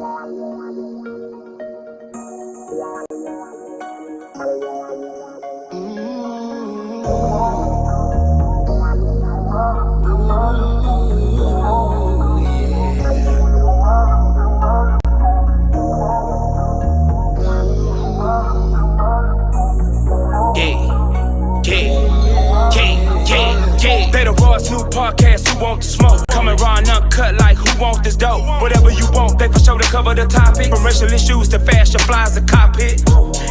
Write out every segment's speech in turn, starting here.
They the Roy's new podcast, who want the smoke? Coming raw and uncut like who want this dope? Whatever you want, they for sure to cover the topic. From racial issues to fashion flies, the cockpit.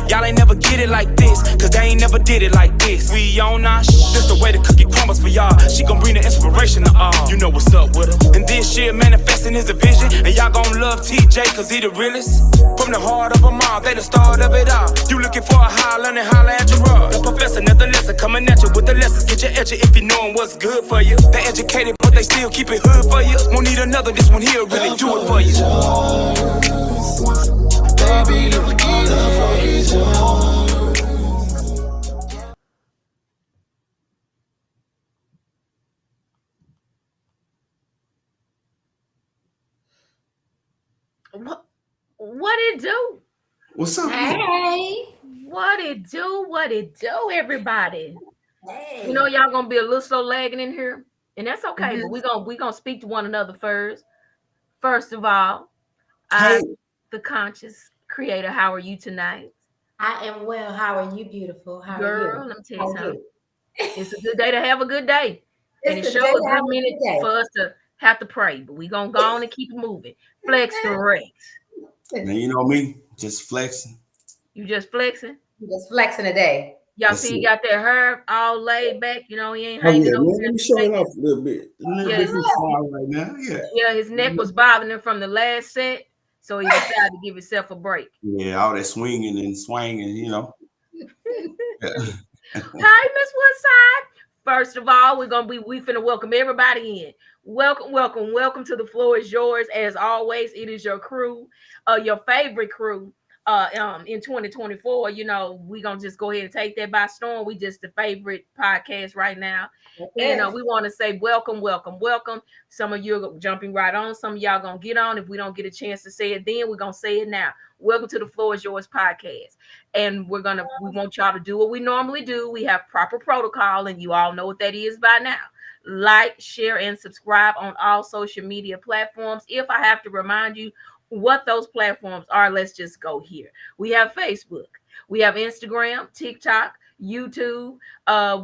Y'all ain't never get it like this, cause they ain't never did it like this. We on our this the way the cookie crumbles for y'all. She gon' bring the inspiration to all. You know what's up with her. And this shit manifesting is a vision. And y'all gon' love TJ cause he the realest. From the heart of them all, they the start of it all. You looking for a high learning, holla at your rug. The professor, nothing lesson, coming at you with the lessons. Get your edge if you knowin' what's good for you. They educated, but they still keep it hood for you. Won't need another, this one here really do it for you. Baby, look at What it do? What's up? Hey, what it do? What it do, everybody? Hey. You know y'all gonna be a little slow lagging in here, and that's okay. But we gonna speak to one another first. First of all, Hey. the conscious creator. How are you tonight? I am well. How are you, beautiful? How Girl, are you? let me tell you something. It's a good day to have a good day, and it It's the shows day a to have good a minute good day. for us to have to pray. But we gonna go on and keep it moving. Flex the Rex. Man, you know me, just flexing. You just flexing. You just flexing today. Y'all That's see, he it. got that hair all laid back. You know, he ain't Oh hanging yeah, over man, there. let me show it off a little bit. A little Yeah. bit too small right now. Yeah. Yeah, his neck was bothering him from the last set, so he decided to give himself a break. Yeah, all that swinging and swinging, you know. Yeah. Hi, Miss Woodside. First of all, we finna welcome everybody in. Welcome to The Floor Is Yours. As always, it is your crew, your favorite crew. In 2024, you know, we gonna just go ahead and take that by storm. We just the favorite podcast right now. Okay. And we want to say welcome. Some of you are jumping right on. Some of y'all gonna get on. If we don't get a chance to say it then, we're gonna say it now. Welcome to The Floor Is Yours podcast. And we want y'all to do what we normally do. We have proper protocol, and you all know what that is by now. Like, share, and subscribe on all social media platforms. If I have to remind you what those platforms are, let's just go here. We have Facebook, we have Instagram, TikTok, YouTube.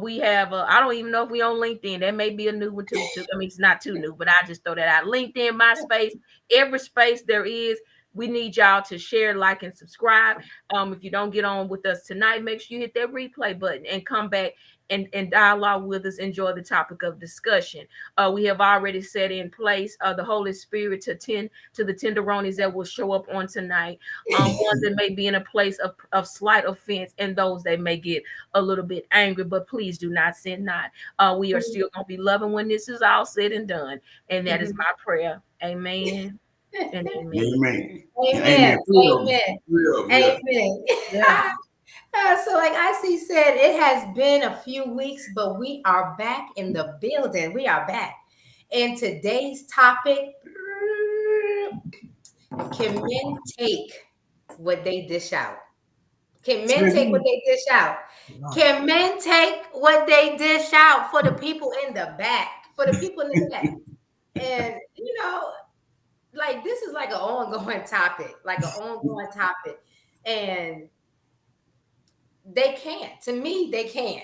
We have I don't even know if we on LinkedIn. That may be a new one too. I mean, it's not too new, but I just throw that out. LinkedIn, MySpace, every space there is. We need y'all to share, like, and subscribe. If you don't get on with us tonight, make sure you hit that replay button and come back and dialogue with us. Enjoy the topic of discussion. We have already set in place the Holy Spirit to tend to the tenderonies that will show up on tonight. Ones that may be in a place of slight offense, and those that may get a little bit angry, but please do not sin not. We are still going to be loving when this is all said and done. And that is my prayer. Amen. And amen. Amen. Amen. Amen. Real, yeah. Amen. Yeah. So, like IC said, it has been a few weeks, but we are back in the building. We are back. And today's topic: can men take what they dish out? Can men take what they dish out? Can men take what they dish out for the people in the back? For the people in the back. And, you know, like, this is like an ongoing topic, and they can't. To me, they can't.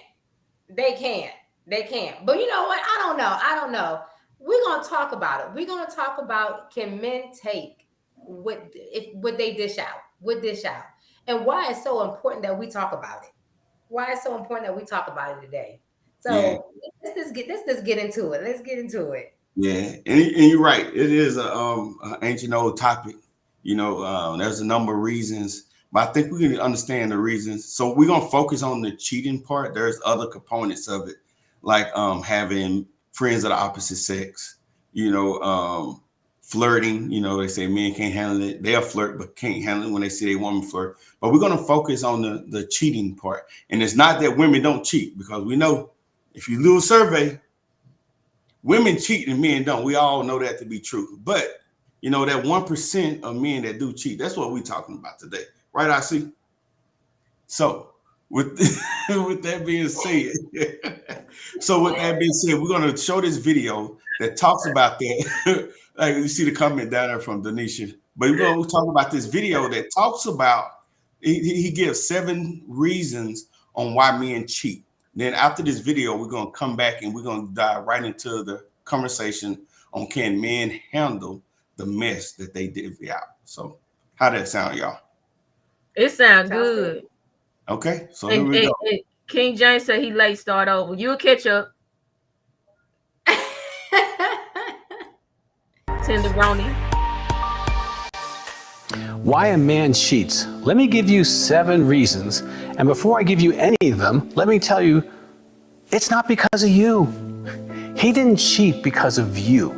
But you know what? I don't know. We're gonna talk about it. We're gonna talk about, can men take what they dish out, and why it's so important that we talk about it. Why it's so important that we talk about it today. So let's just get into it. Let's get into it. Yeah, and you're right. It is a ancient old topic. You know, there's a number of reasons, but I think we can understand the reasons. So we're gonna focus on the cheating part. There's other components of it, like having friends of the opposite sex. You know, flirting. You know, they say men can't handle it. They'll flirt, but can't handle it when they see a woman flirt. But we're gonna focus on the cheating part. And it's not that women don't cheat, because we know if you do a survey, women cheat and men don't. We all know that to be true. But You know, that 1% of men that do cheat. That's what we're talking about today, right? I see. So with with that being said, we're gonna show this video that talks about that. Like you see the comment down there from Denisha, but we're gonna talk about this video that talks about. He gives 7 reasons on why men cheat. Then after this video, we're gonna come back and we're gonna dive right into the conversation on can men handle the mess that they divvy out. So how that sound, y'all? It sounds good. Okay, so here we go. And King James said he late start over. You'll catch up. Tenderoni. Why a man cheats. Let me give you 7 reasons. And before I give you any of them, let me tell you, it's not because of you. He didn't cheat because of you.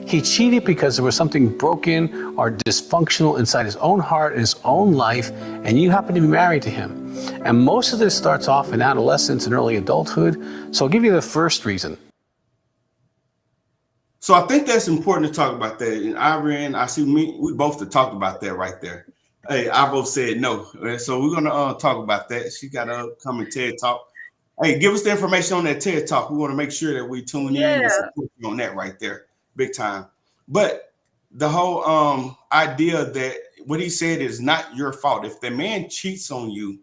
He cheated because there was something broken or dysfunctional inside his own heart, his own life, and you happen to be married to him. And most of this starts off in adolescence and early adulthood. So I'll give you the first reason. So I think that's important to talk about that. And Irene, I see we both have talked about that right there. Hey, I both said no. So we're gonna talk about that. She got an upcoming TED Talk. Hey, give us the information on that TED Talk. We want to make sure that we tune in and support you on that right there, big time. But the whole idea that what he said is not your fault. If the man cheats on you,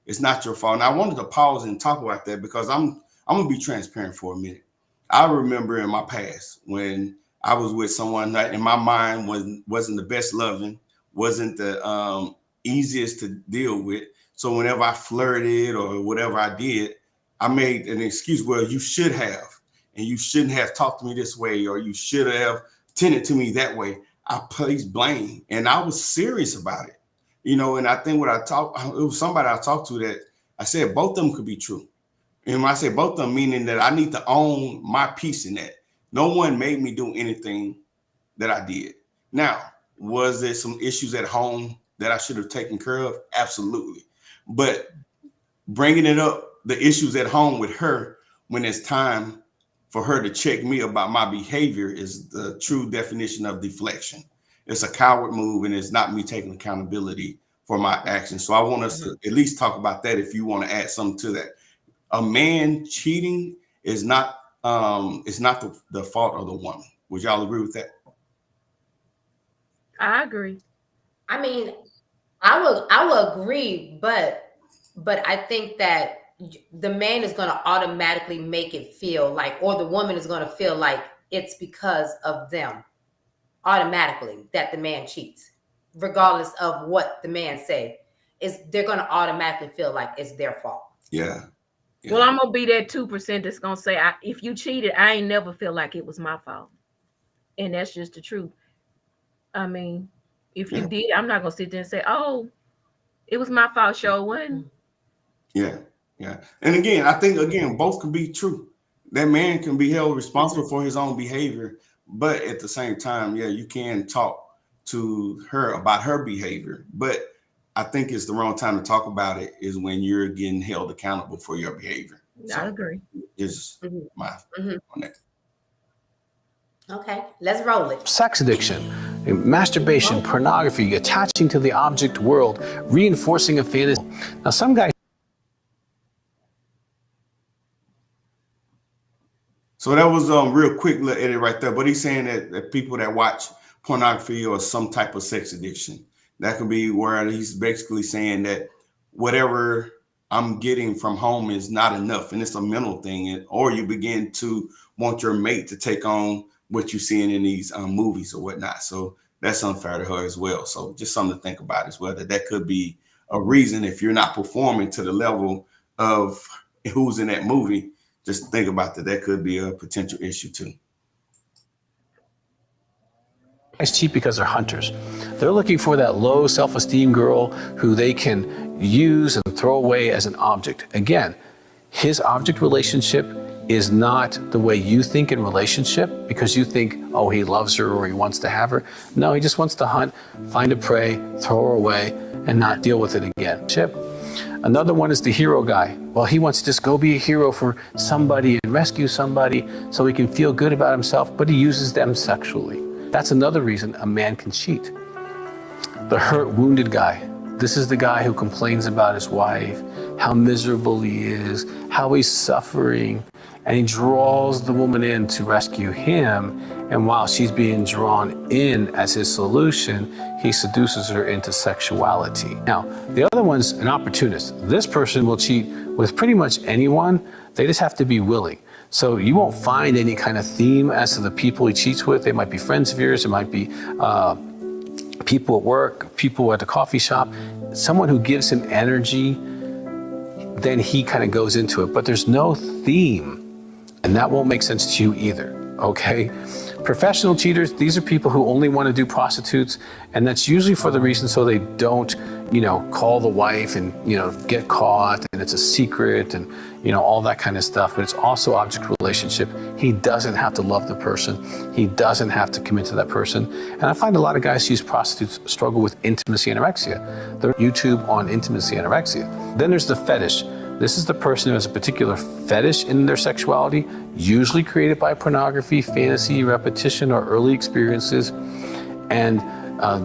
it's not your fault. And I wanted to pause and talk about that because I'm gonna be transparent for a minute. I remember in my past when I was with someone that in my mind wasn't the best loving, wasn't the easiest to deal with. So whenever I flirted or whatever I did, I made an excuse. Well, you should have, and you shouldn't have talked to me this way, or you should have tended to me that way. I placed blame, and I was serious about it, you know. And I think it was somebody I talked to that I said both of them could be true. And when I say both of them, meaning that I need to own my piece in that. No one made me do anything that I did. Now, was there some issues at home that I should have taken care of? Absolutely. But bringing it up, the issues at home with her when it's time for her to check me about my behavior is the true definition of deflection. It's a coward move, and it's not me taking accountability for my actions. So I want us to at least talk about that if you want to add something to that. A man cheating is not the fault of the woman. Would y'all agree with that? I agree. I mean, I will agree, but I think that the man is going to automatically make it feel like, or the woman is going to feel like it's because of them automatically that the man cheats, regardless of what the man say. They're going to automatically feel like it's their fault. Yeah. Well, I'm gonna be that 2% that's gonna say, if you cheated, I ain't never feel like it was my fault, and that's just the truth. I mean, if you did, I'm not gonna sit there and say, "Oh, it was my fault." Sure wasn't. Yeah. And again, I think both can be true. That man can be held responsible for his own behavior, but at the same time, you can talk to her about her behavior, but I think it's the wrong time to talk about it is when you're getting held accountable for your behavior. So I agree. Is my on that. Okay, let's roll it. Sex addiction, masturbation, pornography, attaching to the object world, reinforcing a fantasy. Now, some guys. So that was real quick little edit right there. But he's saying that people that watch pornography or some type of sex addiction, that could be where he's basically saying that whatever I'm getting from home is not enough, and it's a mental thing, or you begin to want your mate to take on what you're seeing in these movies or whatnot. So that's unfair to her as well. So just something to think about as well, that could be a reason if you're not performing to the level of who's in that movie. Just think about that. That could be a potential issue too. Guys cheat because they're hunters. They're looking for that low self-esteem girl who they can use and throw away as an object. Again, his object relationship is not the way you think in relationship, because you think, oh, he loves her or he wants to have her. No, he just wants to hunt, find a prey, throw her away, and not deal with it again. Chip. Another one is the hero guy. Well, he wants to just go be a hero for somebody and rescue somebody so he can feel good about himself, but he uses them sexually. That's another reason a man can cheat. The hurt, wounded guy. This is the guy who complains about his wife, how miserable he is, how he's suffering, and he draws the woman in to rescue him. And while she's being drawn in as his solution, he seduces her into sexuality. Now, the other one's an opportunist. This person will cheat with pretty much anyone. They just have to be willing. So you won't find any kind of theme as to the people he cheats with. They might be friends of yours. It might be people at work, people at the coffee shop, someone who gives him energy, then he kind of goes into it. But there's no theme, and that won't make sense to you either, okay? Professional cheaters, these are people who only want to do prostitutes, and that's usually for the reason so they don't, call the wife and, get caught, and it's a secret and, all that kind of stuff. But it's also object relationship. He doesn't have to love the person. He doesn't have to commit to that person. And I find a lot of guys who use prostitutes struggle with intimacy anorexia. There's YouTube on intimacy anorexia. Then there's the fetish. This is the person who has a particular fetish in their sexuality, usually created by pornography, fantasy, repetition, or early experiences. And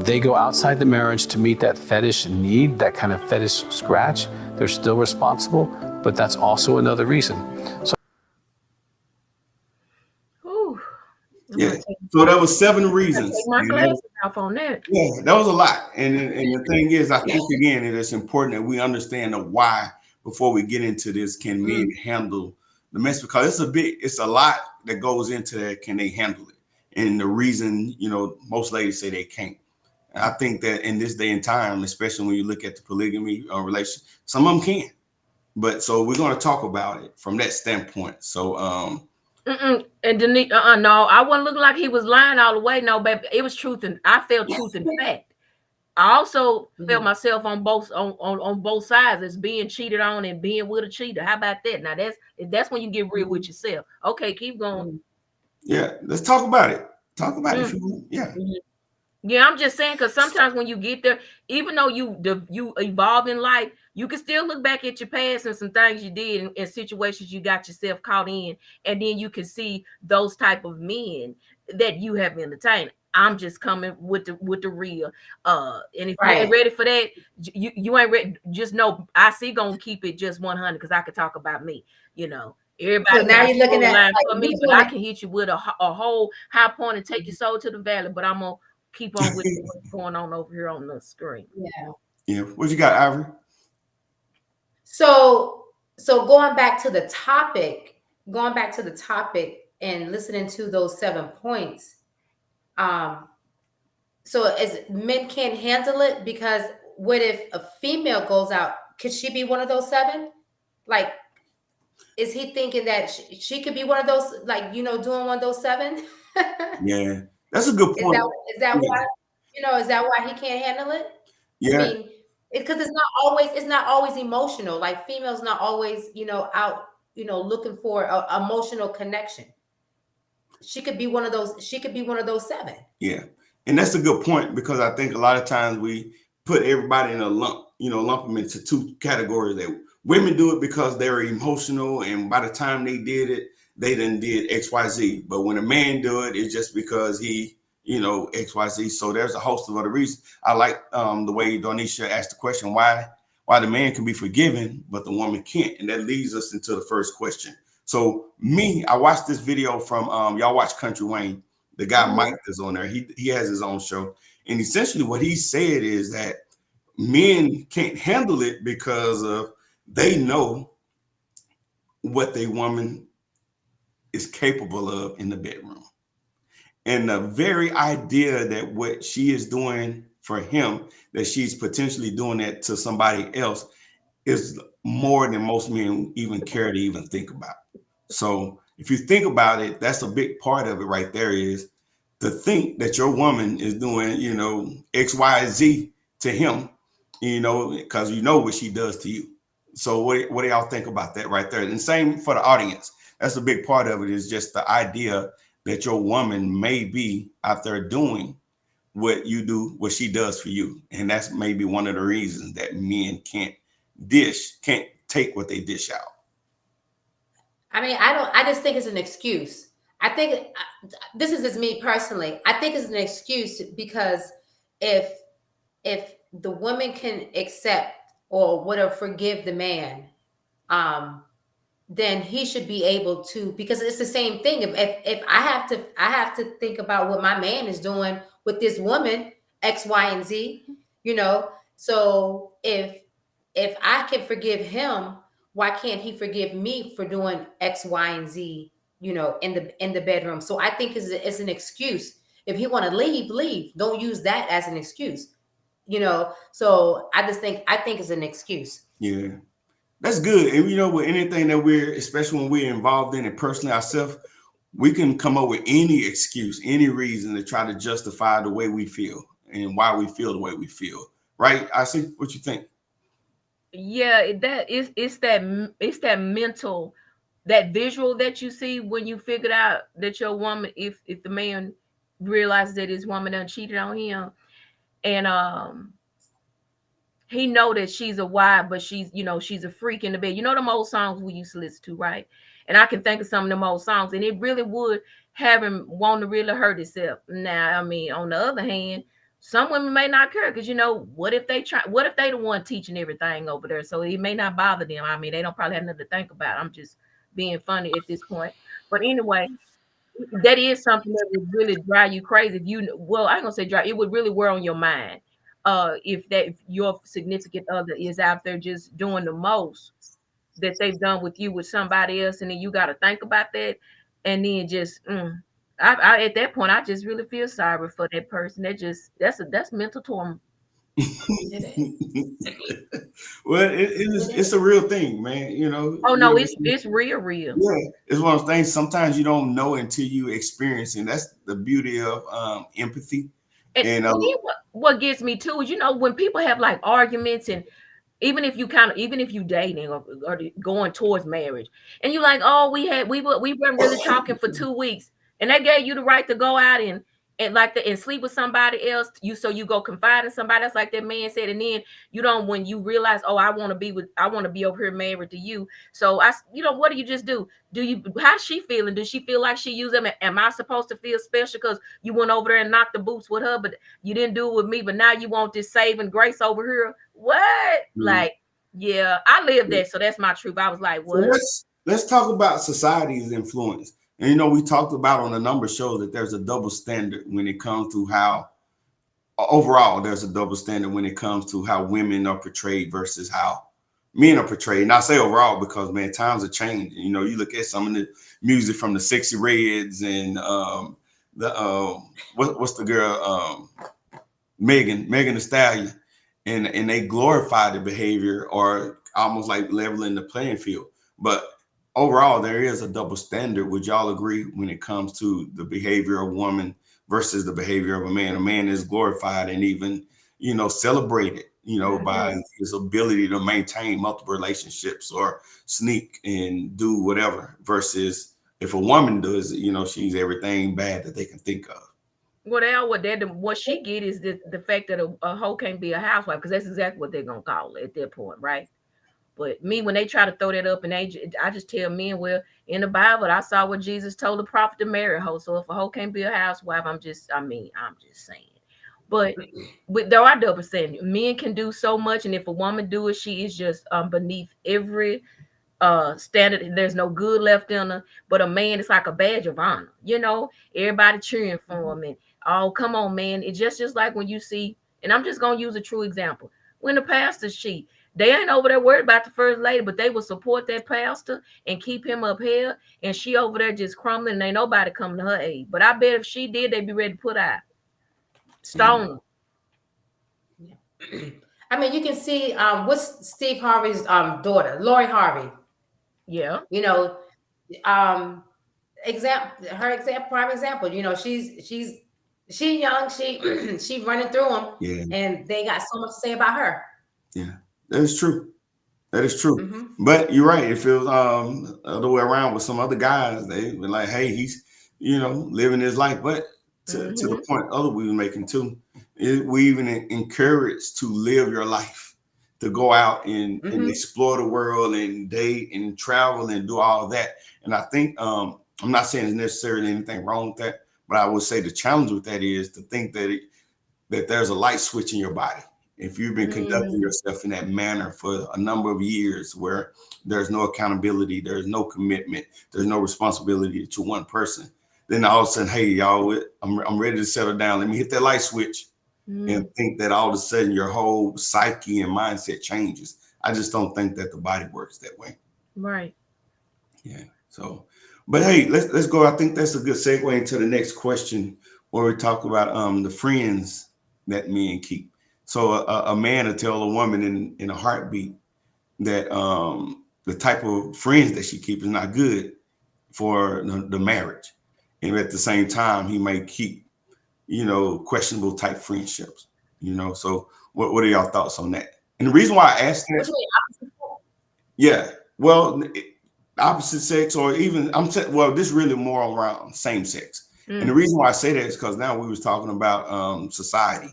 they go outside the marriage to meet that fetish need, that kind of fetish scratch. They're still responsible, but that's also another reason. So, yeah. So that was 7 reasons. Take my glasses off on that. Yeah, that was a lot. And the thing is, I think again, it is important that we understand the why before we get into this. Can men handle the mess? Because it's a lot that goes into that. Can they handle it? And the reason, most ladies say they can't. I think that in this day and time, especially when you look at the polygamy relation, some of them can. But so we're going to talk about it from that standpoint. So, And Denise, no, I wasn't looking like he was lying all the way. No, baby, it was truth, and I felt truth and fact. I also felt myself on both sides as being cheated on and being with a cheater. How about that? Now that's when you get real with yourself. Okay, keep going. Yeah, let's talk about it. Talk about it. If you want. Yeah. Yeah, I'm just saying, because sometimes when you get there, even though you evolve in life, you can still look back at your past and some things you did and situations you got yourself caught in, and then you can see those type of men that you have entertained. I'm just coming with the real. And if you ain't ready for that, you ain't ready. Just know I see gonna keep it just 100 because I could talk about me. Everybody. So now you're looking at for me, but I can hit you with a whole high point and take your soul to the valley. But I'm gonna keep on with what's going on over here on the screen. Yeah. What you got, Ivory? So going back to the topic and listening to those 7 points. So as men can't handle it, because what if a female goes out? Could she be one of those 7? Like, is he thinking that she could be one of those, like, doing one of those 7? Yeah, that's a good point. Is that why? Is that why he can't handle it? Yeah. I mean, because it's not always emotional. Like, females not always, out, looking for a emotional connection. She could be one of those 7. Yeah. And that's a good point, because I think a lot of times we put everybody in a lump, lump them into 2 categories. That women do it because they're emotional, and by the time they did it, they done did XYZ. But when a man do it, it's just because he, XYZ. So there's a host of other reasons. I like the way Donisha asked the question, why the man can be forgiven, but the woman can't. And that leads us into the first question. So I watched this video from, y'all watch Country Wayne. The guy Mike is on there. He has his own show. And essentially what he said is that men can't handle it because of they know what their woman is capable of in the bedroom. And the very idea that what she is doing for him, that she's potentially doing that to somebody else, is more than most men even care to even think about. So if you think about it, that's a big part of it right there, is to think that your woman is doing, X, Y, Z to him, because what she does to you. So what do y'all think about that right there? And same for the audience. That's a big part of it, is just the idea that your woman may be out there doing what you do, what she does for you. And that's maybe one of the reasons that men can't take what they dish out. I mean, I just think it's an excuse. I think this is just me personally. I think it's an excuse because if the woman can accept or would have forgive the man, then he should be able to, because it's the same thing. If I have to think about what my man is doing with this woman, X, Y, and Z, you know. So if I can forgive him, why can't he forgive me for doing X, Y, and Z, you know, in the bedroom? So I think it's an excuse. If he want to leave, leave. Don't use that as an excuse, you know. So I think it's an excuse. Yeah. That's good. And you know, with anything that we're, especially when we're involved in it personally ourselves, we can come up with any excuse, any reason to try to justify the way we feel and why we feel the way we feel. Right? I see what you think. Yeah, it's that mental, that visual that you see when you figured out that your woman, if the man realizes that his woman done cheated on him, and he know that she's a wife, but she's, you know, she's a freak in the bed. You know them old songs we used to listen to, right? And I can think of some of them old songs, and it really would have him want to really hurt himself. Now, I mean, on the other hand, some women may not care because, you know, what if they the one teaching everything over there? So it may not bother them. I mean, they don't probably have nothing to think about. I'm just being funny at this point. But anyway, that is something that would really drive you crazy. If you, well, I ain't gonna say drive, it would really wear on your mind. If your significant other is out there just doing the most that they've done with you with somebody else, and then you got to think about that, and then just I at that point I just really feel sorry for that person. That's mental torment. Well, it's a real thing, man. You know. Oh no, it's real. Yeah, it's one of those things. Sometimes you don't know until you experience, and that's the beauty of empathy. And And what gets me too is, you know, when people have like arguments, and even if you dating or going towards marriage, and you like, oh, we weren't really talking for 2 weeks, and they gave you the right to go out and sleep with somebody else, so you go confide in somebody else, like that man said, and then you don't, when you realize, oh, I want to be over here married to you, so you know, what do you just do? How's she feeling? Does she feel like she used them? Am I supposed to feel special because you went over there and knocked the boots with her, but you didn't do it with me, but now you want this saving grace over here? What? Like, yeah, I lived that, so that's my truth. I was like, what? So let's talk about society's influence. And you know, we talked about on a number of shows that there's a double standard when it comes to how overall there's a double standard when it comes to how women are portrayed versus how men are portrayed. And I say overall because, man, times are changing. You know, you look at some of the music from the Sexy Reds and what's the girl, Megan Thee Stallion, and they glorify the behavior or almost like leveling the playing field. But overall, there is a double standard. Would y'all agree when it comes to the behavior of a woman versus the behavior of a man? A man is glorified and even, you know, celebrated, you know, by his ability to maintain multiple relationships or sneak and do whatever, versus if a woman does, you know, she's everything bad that they can think of. What she get is the fact that a hoe can't be a housewife, because that's exactly what they're gonna call it at that point, right? But me, when they try to throw that up, and I just tell men, well, in the Bible, I saw what Jesus told the prophet to marry a hoe. So if a hoe can't be a housewife, I'm just saying. But there are double standards. Men can do so much, and if a woman do it, she is just beneath every standard. There's no good left in her. But a man, it's like a badge of honor. You know, everybody cheering for him, and oh, come on, man. It's just like when you see, and I'm just gonna use a true example. When the pastors cheat, they ain't over there worried about the first lady, but they will support that pastor and keep him up here. And she over there just crumbling, and ain't nobody coming to her aid. But I bet if she did, they'd be ready to put out stone. Yeah. I mean, you can see what's Steve Harvey's daughter, Lori Harvey. Yeah. You know, prime example. You know, she's young, she's running through them, and they got so much to say about her. Yeah, that is true. That is true. But you're right. It feels the other way around with some other guys. They've been like, hey, he's, you know, living his life. But to the point other we were making too, we even encourage to live your life, to go out and explore the world and date and travel and do all that. And I think I'm not saying there's necessarily anything wrong with that, but I would say the challenge with that is to think that there's a light switch in your body. If you've been conducting yourself in that manner for a number of years where there's no accountability, there's no commitment, there's no responsibility to one person, then all of a sudden, hey, y'all, I'm ready to settle down. Let me hit that light switch and think that all of a sudden your whole psyche and mindset changes. I just don't think that the body works that way. Right. Yeah. So, but hey, let's go. I think that's a good segue into the next question where we talk about the friends that men keep. So a man will tell a woman in a heartbeat that the type of friends that she keeps is not good for the marriage. And at the same time, he may keep, questionable type friendships, So what are y'all thoughts on that? And the reason why I asked that, yeah, well, opposite sex or even this is really more around same sex. And the reason why I say that is because now we was talking about society.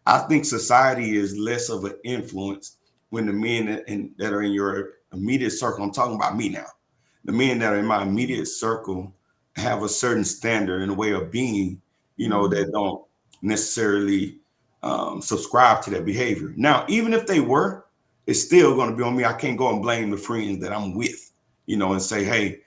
I think society is less of an influence when the men that are in your immediate circle, I'm talking about me now, the men that are in my immediate circle have a certain standard and a way of being, that don't necessarily subscribe to that behavior. Now, even if they were, it's still going to be on me. I can't go and blame the friends that I'm with, and say, hey,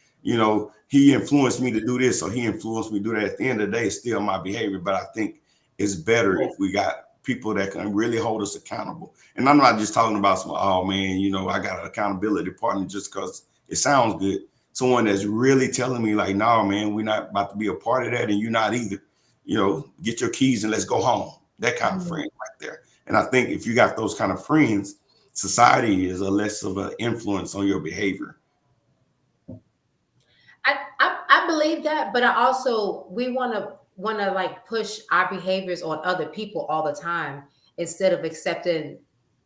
he influenced me to do this or he influenced me to do that. At the end of the day, it's still my behavior. But I think it's better if we got people that can really hold us accountable. And I'm not just talking about oh man, I got an accountability partner just because it sounds good. Someone that's really telling me like, no, man, we're not about to be a part of that. And you're not either, get your keys and let's go home. That kind of friend right there. And I think if you got those kind of friends, society is a less of an influence on your behavior. I believe that, but I also, we want to like push our behaviors on other people all the time instead of accepting,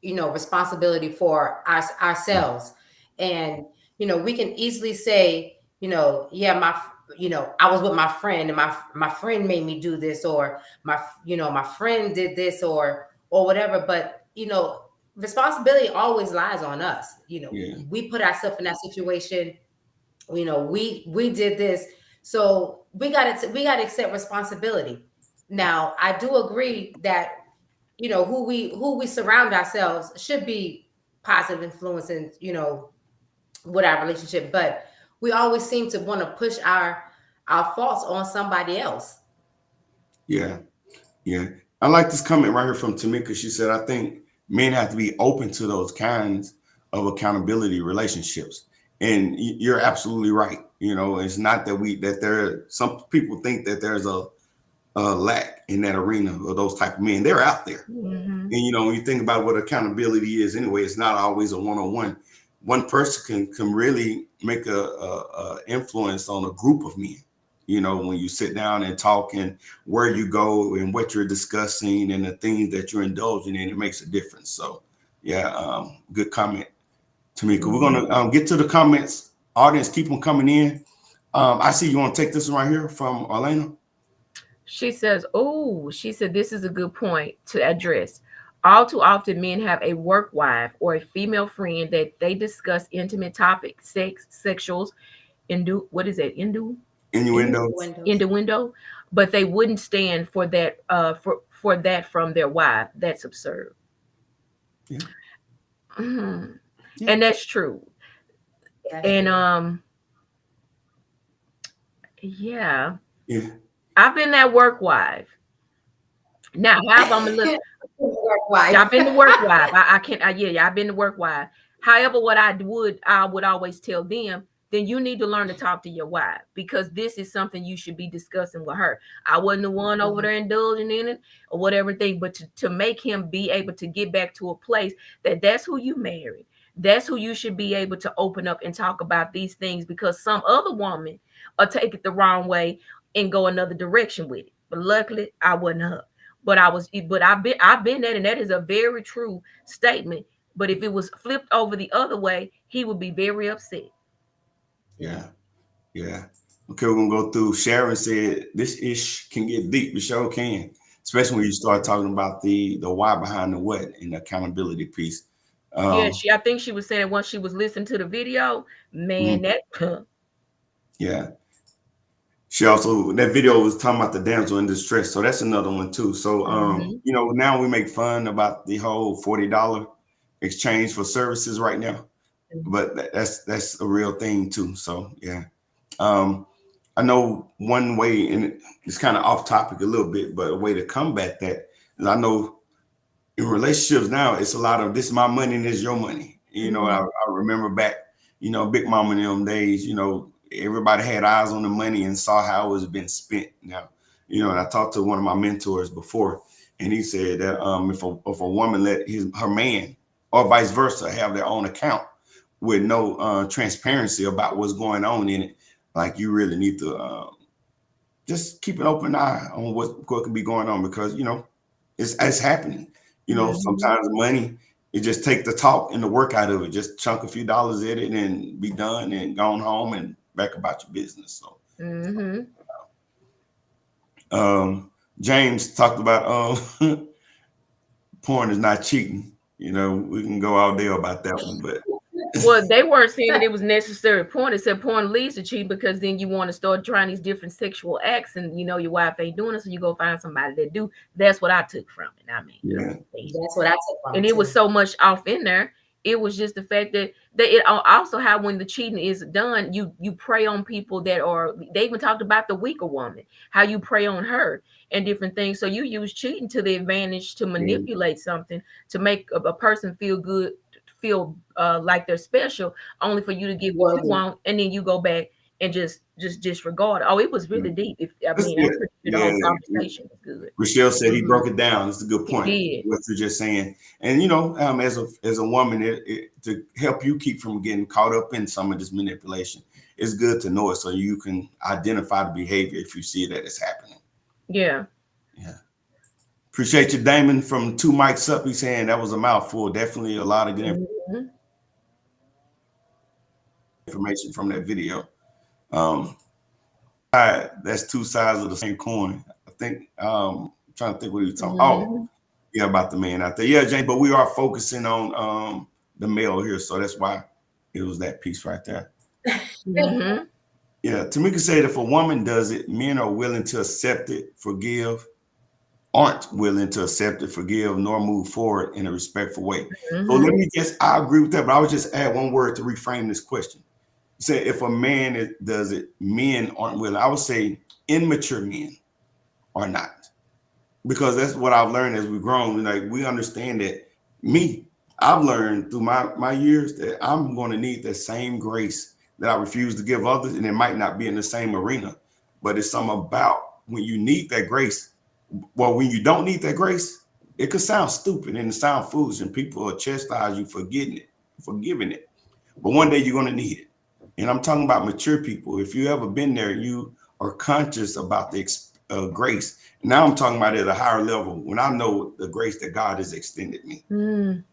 responsibility for ourselves. And, we can easily say, yeah, I was with my friend and my friend made me do this, or my friend did this or whatever. But, responsibility always lies on us. We put ourselves in that situation. We did this, so we got to accept responsibility. Now, I do agree that who we surround ourselves should be positive influence in with our relationship, but we always seem to want to push our faults on somebody else. Yeah. I like this comment right here from Tamika. She said, I think men have to be open to those kinds of accountability relationships. And you're absolutely right. It's not that some people think that there's a lack in that arena of those type of men. They're out there. And, when you think about what accountability is anyway, it's not always a one-on-one. One person can really make a influence on a group of men. When you sit down and talk and where you go and what you're discussing and the things that you're indulging in, it makes a difference. So, yeah, good comment, Tamika. We're going to get to the comments. Audience, keep them coming in. I see you want to take this one right here from Orlando. She said, this is a good point to address. All too often, men have a work wife or a female friend that they discuss intimate topics, sex, sexuals, innuendo, but they wouldn't stand for that for that from their wife. That's absurd. Yeah. Yeah. And that's true. And yeah. I've been that work wife. Now, how I'm gonna look? I've been the work wife. I can't. I've been the work wife. However, what I would always tell them, then you need to learn to talk to your wife, because this is something you should be discussing with her. I wasn't the one over there indulging in it or whatever thing, but to make him be able to get back to a place that's who you married. That's who you should be able to open up and talk about these things, because some other woman will take it the wrong way and go another direction with it. But luckily, I wasn't her. But I've been that, and that is a very true statement. But if it was flipped over the other way, he would be very upset. Yeah. Okay, we're gonna go through. Sharon said this ish can get deep. The show can, especially when you start talking about the why behind the what and the accountability piece. I think she was saying once she was listening to the video, man, that. Yeah. She also, that video was talking about the damsel in distress, so that's another one too. So you know, now we make fun about the whole $40 exchange for services right now, but that's a real thing too. So yeah, I know one way, and it's kind of off topic a little bit, but a way to combat that is, I know in relationships now, it's a lot of this is my money and this is your money. You know, I remember back, you know, Big Mama in them days, you know, everybody had eyes on the money and saw how it was being spent. Now, you know, and I talked to one of my mentors before, and he said that if a woman let her man or vice versa have their own account with no transparency about what's going on in it, like you really need to just keep an open eye on what could be going on, because you know it's happening. You know, sometimes money, it just take the talk and the work out of it. Just chunk a few dollars in it and be done and gone home and back about your business. So, James talked about porn is not cheating. You know, we can go all day about that one, but well, they weren't saying that it was necessary porn. It said porn leads to cheating, because then you want to start trying these different sexual acts, and you know your wife ain't doing it, so you go find somebody that do. That's what I took from it. I mean, yeah, That's what I took from and it it was too. so much off in there. It was just the fact that it also how when the cheating is done, you prey on people that are. They even talked about the weaker woman, how you prey on her and different things. So you use cheating to the advantage to manipulate something to make a person feel good, feel like they're special, only for you to get what you Worthy. want, and then you go back and just disregard it. Oh, it was really deep. I mean, I'm pretty sure the whole conversation was good. Rochelle said he broke it down. It's a good point. He did. What you're just saying, and you know, as a woman, to help you keep from getting caught up in some of this manipulation, it's good to know it so you can identify the behavior if you see that it's happening. Yeah. Yeah. Appreciate you, Damon, from 2 mics up. He's saying that was a mouthful. Definitely a lot of good information from that video. That's two sides of the same coin. I think I'm trying to think what he was talking. Oh, yeah, about the man out there. Yeah, James, but we are focusing on the male here, so that's why it was that piece right there. Yeah, Tamika said if a woman does it, men are willing to accept it, forgive, aren't willing to accept it, forgive, nor move forward in a respectful way. So let me I agree with that, but I would just add one word to reframe this question. Say if a man does it, men aren't willing. I would say immature men are not, because that's what I've learned as we've grown. Like we understand that I've learned through my years that I'm going to need that same grace that I refuse to give others, and it might not be in the same arena, but it's something about when you need that grace. Well, when you don't need that grace, it could sound stupid and it sound foolish, and people will chastise you for forgiving it. But one day you're going to need it. And I'm talking about mature people. If you ever been there, you are conscious about the grace. Now I'm talking about it at a higher level when I know the grace that God has extended me.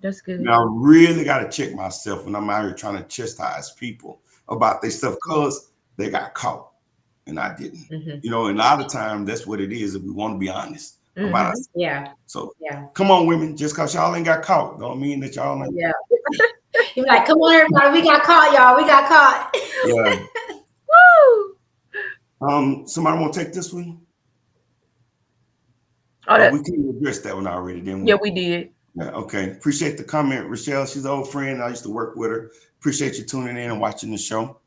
That's good. Now I really got to check myself when I'm out here trying to chastise people about their stuff because they got caught and I didn't. You know, and a lot of times that's what it is if we want to be honest about us. Yeah. So come on, women, just because y'all ain't got caught don't mean that y'all ain't. Yeah. You're like, come on, everybody, we got caught, y'all. We got caught. Yeah. Woo! Somebody want to take this one? We can address that one already, didn't we? Yeah, we did. Yeah, okay. Appreciate the comment, Rochelle. She's an old friend. I used to work with her. Appreciate you tuning in and watching the show.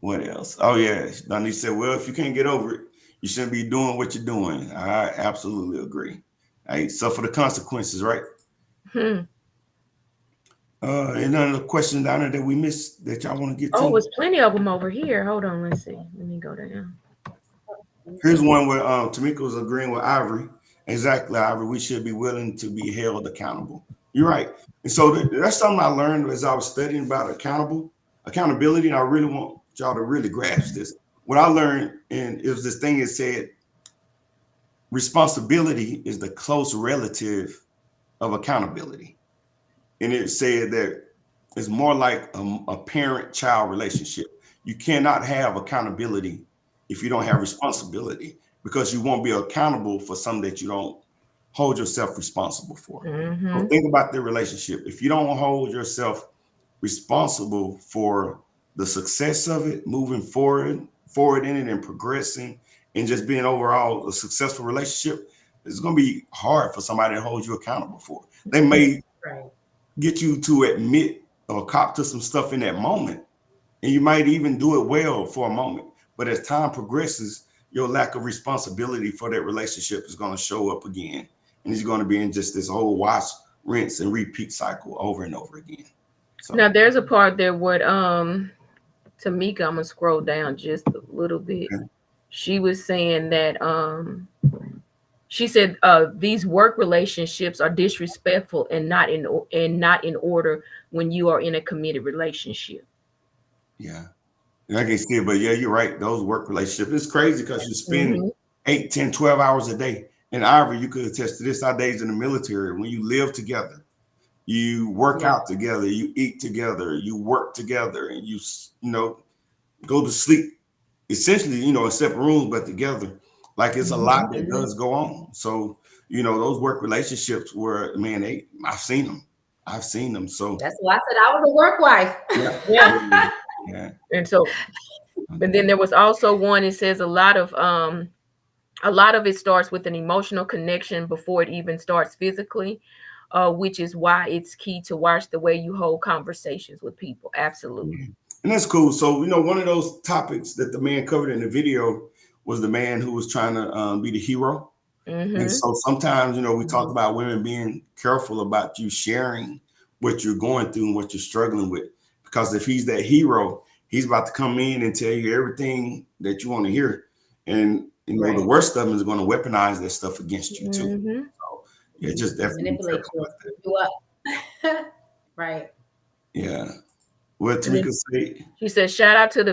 What else? Oh, yeah. Donnie said, well, if you can't get over it, you shouldn't be doing what you're doing. I absolutely agree. Hey, suffer the consequences, right? Any other questions down there that we missed that y'all want to get to? Oh, there's plenty of them over here. Hold on, let's see. Let me go down. Here's one where Tamika was agreeing with Ivory. Exactly, Ivory. We should be willing to be held accountable. You're right. And so that's something I learned as I was studying about accountability. And I really want y'all to really grasp this. What I learned, and it was this thing that said, responsibility is the close relative of accountability. And it said that it's more like a parent-child relationship. You cannot have accountability if you don't have responsibility, because you won't be accountable for something that you don't hold yourself responsible for. So think about the relationship. If you don't hold yourself responsible for the success of it, moving forward in it and progressing and just being overall a successful relationship, it's going to be hard for somebody to hold you accountable for. They may Right. get you to admit or cop to some stuff in that moment, and you might even do it well for a moment. But as time progresses, your lack of responsibility for that relationship is going to show up again, and it's going to be in just this whole wash, rinse, and repeat cycle over and over again. So, Now there's a part there where Tamika, I'm gonna scroll down just a little bit. Okay. She was saying that she said these work relationships are disrespectful and not in order when you are in a committed relationship. yeah. I can see it, but yeah, you're right. Those work relationships, it's crazy because you spend Mhm. 8, 10, 12 hours a day. And Ivory, you could attest to this, our days in the military, when you live together, you work Yeah. out together, you eat together, you work together, and you go to sleep essentially, in separate rooms, but together. Like it's a lot that does go on. So, those work relationships were, man, I've seen them. I've seen them. So That's why I said I was a work wife. yeah. Yeah. Yeah. And so, but then there was also one. It says a lot of it starts with an emotional connection before it even starts physically, which is why it's key to watch the way you hold conversations with people. Absolutely. And that's cool. So, one of those topics that the man covered in the video was the man who was trying to be the hero. Mm-hmm. And so sometimes, we talk about women being careful about you sharing what you're going through and what you're struggling with. Because if he's that hero, he's about to come in and tell you everything that you want to hear. And, Right. the worst of them is going to weaponize that stuff against you too. Mm-hmm. So, yeah, just definitely be Manipulate careful about that. you up. Right. Yeah. What Tamika say? She said, "Shout out to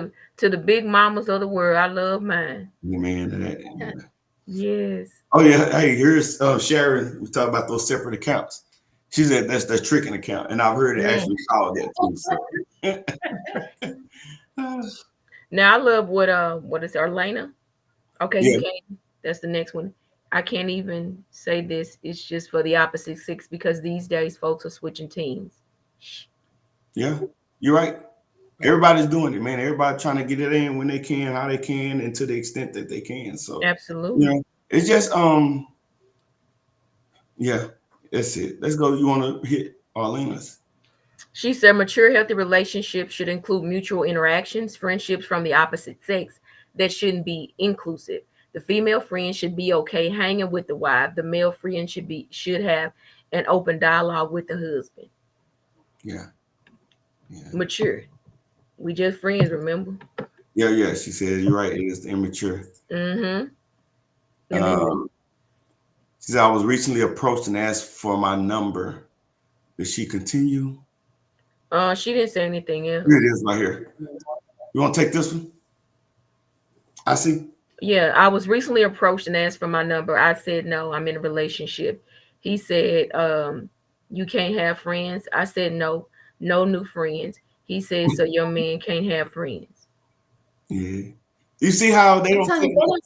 the big mamas of the world. I love mine." Man, that. Yeah. Yes. Oh yeah. Hey, here's Sharon. We talk about those separate accounts. She said that's the tricking account, and I've heard it actually called that too. So. Now I love what is it, Arlena? Okay, Yeah. you can't. That's the next one. I can't even say this. It's just for the opposite sex because these days folks are switching teams. Yeah, you're right. Everybody's doing it, man. Everybody trying to get it in when they can, how they can, and to the extent that they can. So Absolutely. it's just yeah, that's it. Let's go. You want to hit Arlena's? She said mature, healthy relationships should include mutual interactions, friendships from the opposite sex that shouldn't be inclusive. The female friend should be okay hanging with the wife. The male friend should have an open dialogue with the husband. Yeah. Mature. We just friends, remember? Yeah. She said you're right. It is immature. Mm-hmm. She said I was recently approached and asked for my number. Did she continue? She didn't say anything else. Here it is right here. You want to take this one? I see. Yeah, I was recently approached and asked for my number. I said no, I'm in a relationship. He said, you can't have friends. I said no new friends. He said, so your man can't have friends. Yeah. You see how they don't Men are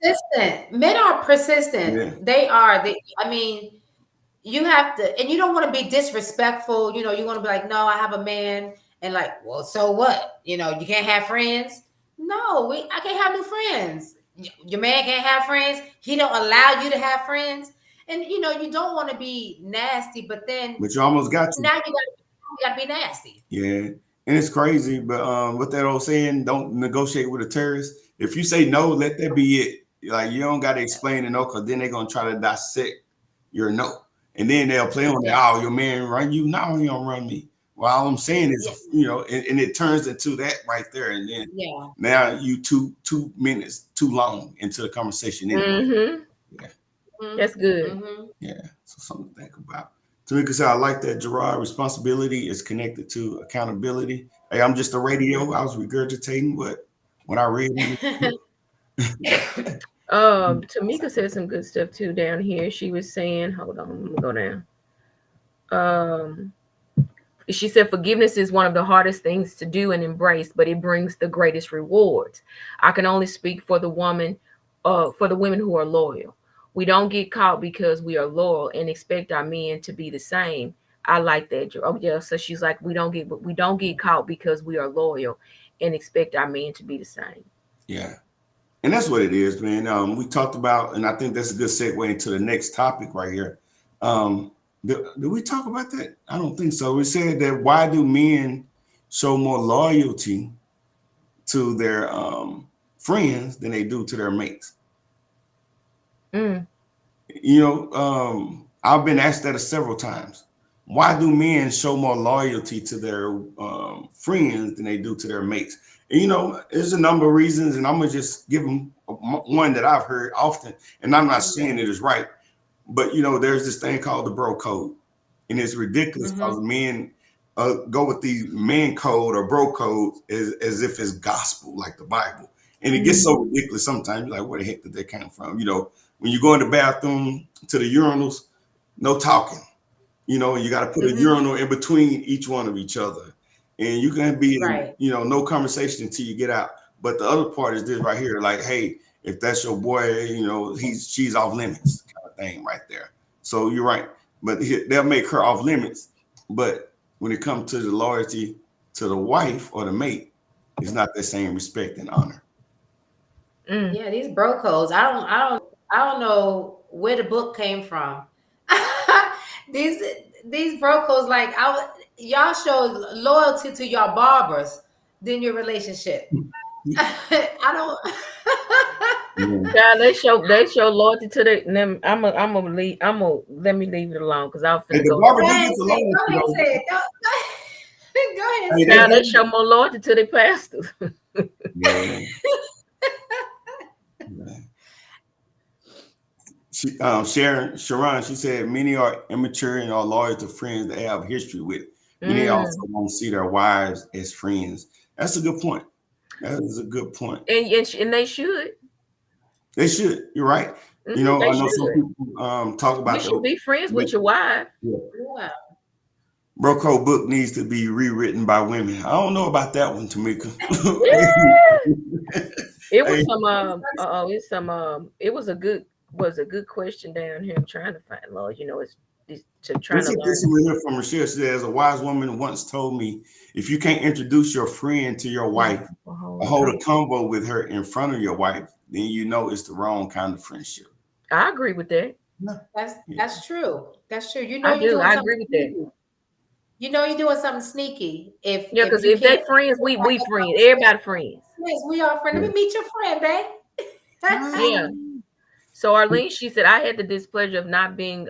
persistent. Men are persistent. Yeah. They are. I mean, you have to, and you don't want to be disrespectful. You want to be like, no, I have a man, and like, well, so what? You can't have friends. No, I can't have new friends. Your man can't have friends. He don't allow you to have friends, and you don't want to be nasty, but you almost got to. Now you got to be nasty. Yeah, and it's crazy, but what that old saying, don't negotiate with a terrorist. If you say no, let that be it. Like you don't got to explain the no, because then they're gonna try to dissect your no, and then they'll play on that. Oh, your man run you? No, he don't run me. Well, all I'm saying is, and it turns into that right there, and then now you 2 minutes too long into the conversation. Anyway. Mm-hmm. Yeah, that's good. Mm-hmm. Yeah, so something to think about. Tamika said, I like that, Gerard. Responsibility is connected to accountability. Hey, I'm just a radio. I was regurgitating what I read. Tamika said some good stuff too down here. She was saying, hold on, let me go down. She said forgiveness is one of the hardest things to do and embrace, but it brings the greatest rewards. I can only speak for the women who are loyal. We don't get caught because we are loyal and expect our men to be the same. I like that. Oh yeah. So she's like, we don't get caught because we are loyal and expect our men to be the same. Yeah. And that's what it is, man. We talked about, and I think that's a good segue into the next topic right here. Did we talk about that? I don't think so. We said that why do men show more loyalty to their friends than they do to their mates? Mm. You know, I've been asked that several times. Why do men show more loyalty to their friends than they do to their mates? And, you know, there's a number of reasons, and I'm gonna just give them one that I've heard often. And I'm not saying it is right, but you know, there's this thing called the bro code, and it's ridiculous because men go with the man code or bro code as if it's gospel, like the Bible, and it gets so ridiculous sometimes. You're like, where the heck did that come from? You know, when you go in the bathroom to the urinals, no talking. You know, you got to put a urinal in between each one of each other. And you can be, you know, no conversation until you get out. But the other part is this right here, like, hey, if that's your boy, you know, she's off limits kind of thing right there. So you're right. But they'll make her off limits. But when it comes to the loyalty to the wife or the mate, it's not the same respect and honor. Yeah, these bro codes. I don't know where the book came from. These bro codes, like y'all show loyalty to your barbers than your relationship. I don't. Yeah, they show loyalty to them. I'm gonna let me leave it alone because I'll finna go. Go ahead, say it. Go ahead. Now they show more loyalty to their pastors. Yeah. Sharon, she said many are immature and are loyal to friends they have history with. Many also won't see their wives as friends. That's a good point. That is a good point. And they should. They should. You're right. You know, I know some people talk about. You should be friends with your wife. Yeah. Bro code book needs to be rewritten by women. I don't know about that one, Tamika. It was a good question down here. I'm trying to find, Lord, you know, it's to try to learn. This we hear from Michelle. She says, a wise woman once told me, if you can't introduce your friend to your wife or hold a convo with her in front of your wife, then you know it's the wrong kind of friendship. I agree with that. That's true. That's true. You know, I agree with that. You know, you're doing something sneaky. Because if they friends, we friends. Everybody friends. Yes, we are friends. Let me meet your friend, babe. Yeah. So Arlene, she said, I had the displeasure of not being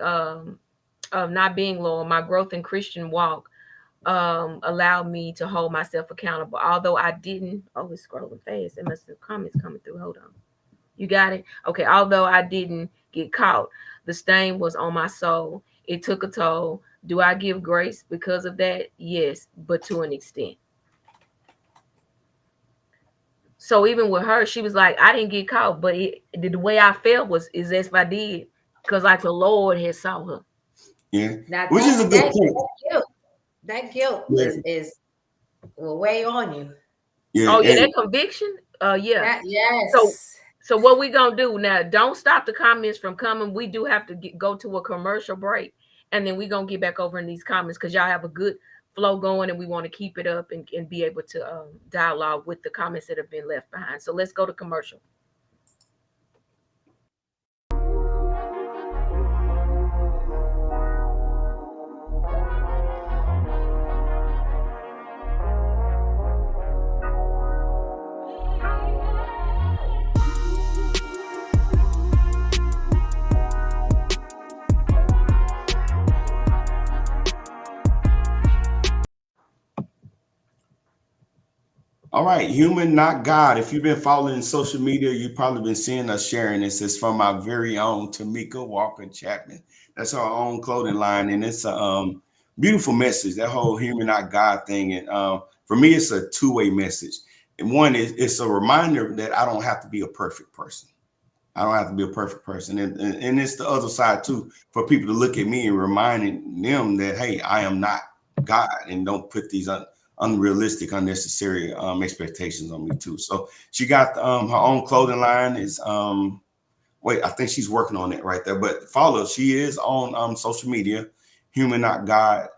loyal. My growth in Christian walk allowed me to hold myself accountable. Although I didn't, it's scrolling fast. There must have comments coming through. Hold on. You got it? Okay. Although I didn't get caught, the stain was on my soul. It took a toll. Do I give grace because of that? Yes, but to an extent. So even with her, she was like, I didn't get caught, but the way I felt is as if I did, because like the Lord had saw her. Yeah, now which is a good point. That guilt is will weigh on you. Yeah, that conviction. Yeah. Yes. So what we gonna do now? Don't stop the comments from coming. We do have to go to a commercial break, and then we gonna get back over in these comments because y'all have a good flow going, and we want to keep it up and be able to dialogue with the comments that have been left behind. So let's go to commercial. All right, human, not God. If you've been following social media, you've probably been seeing us sharing this. It's from our very own Tamika Walker Chapman. That's our own clothing line, and it's a beautiful message. That whole human, not God thing, and for me, it's a two-way message. And one is it's a reminder that I don't have to be a perfect person. I don't have to be a perfect person, and it's the other side too for people to look at me and reminding them that hey, I am not God, and don't put these unrealistic, unnecessary expectations on me too. So she got her own clothing line. Is I think she's working on it right there. But follow, she is on social media, Human Not God,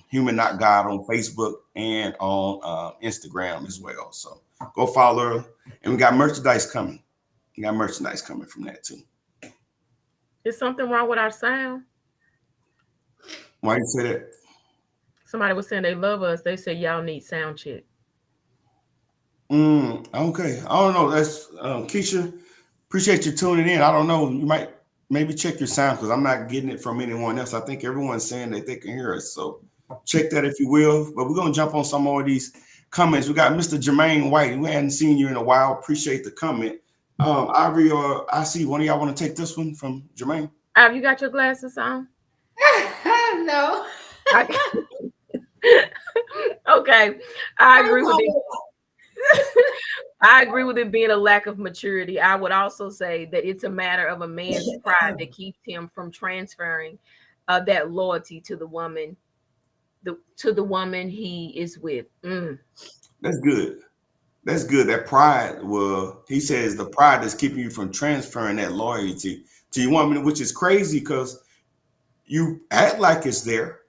Human Not God on Facebook and on Instagram as well. So go follow her. And we got merchandise coming. We got merchandise coming from that too. Is something wrong with our sound? Why you say that? Somebody was saying they love us. They said y'all need sound check. Okay. I don't know. That's Keisha. Appreciate you tuning in. I don't know. You might maybe check your sound because I'm not getting it from anyone else. I think everyone's saying that they can hear us. So check that if you will. But we're gonna jump on some more of these comments. We got Mr. Jermaine White. We hadn't seen you in a while. Appreciate the comment. Ivory or I see one of y'all want to take this one from Jermaine. Have you got your glasses on? No. Okay. I agree with it. I agree with it being a lack of maturity. I would also say that it's a matter of a man's pride that keeps him from transferring that loyalty to the woman, to the woman he is with. That's good. That's good. That pride, well, he says the pride is keeping you from transferring that loyalty to your woman, which is crazy because you act like it's there.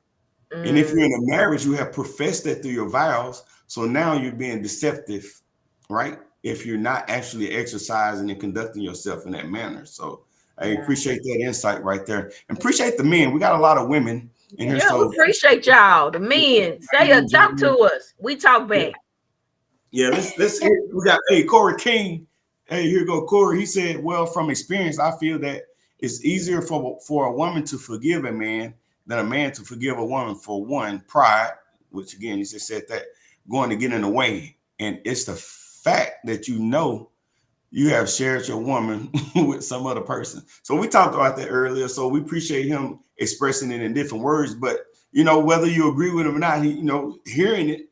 And if you're in a marriage, you have professed that through your vows. So now you're being deceptive, right? If you're not actually exercising and conducting yourself in that manner. So I appreciate that insight right there. And appreciate the men. We got a lot of women in here. Yeah, so we appreciate y'all. The men. Talk to us. We talk back. Yeah, let's hear. We got Corey King. Hey, here you go, Corey. He said, well, from experience, I feel that it's easier for a woman to forgive a man than a man to forgive a woman for one, pride, which again, he just said that going to get in the way. And it's the fact that you have shared your woman with some other person. So we talked about that earlier. So we appreciate him expressing it in different words. But, whether you agree with him or not, hearing it,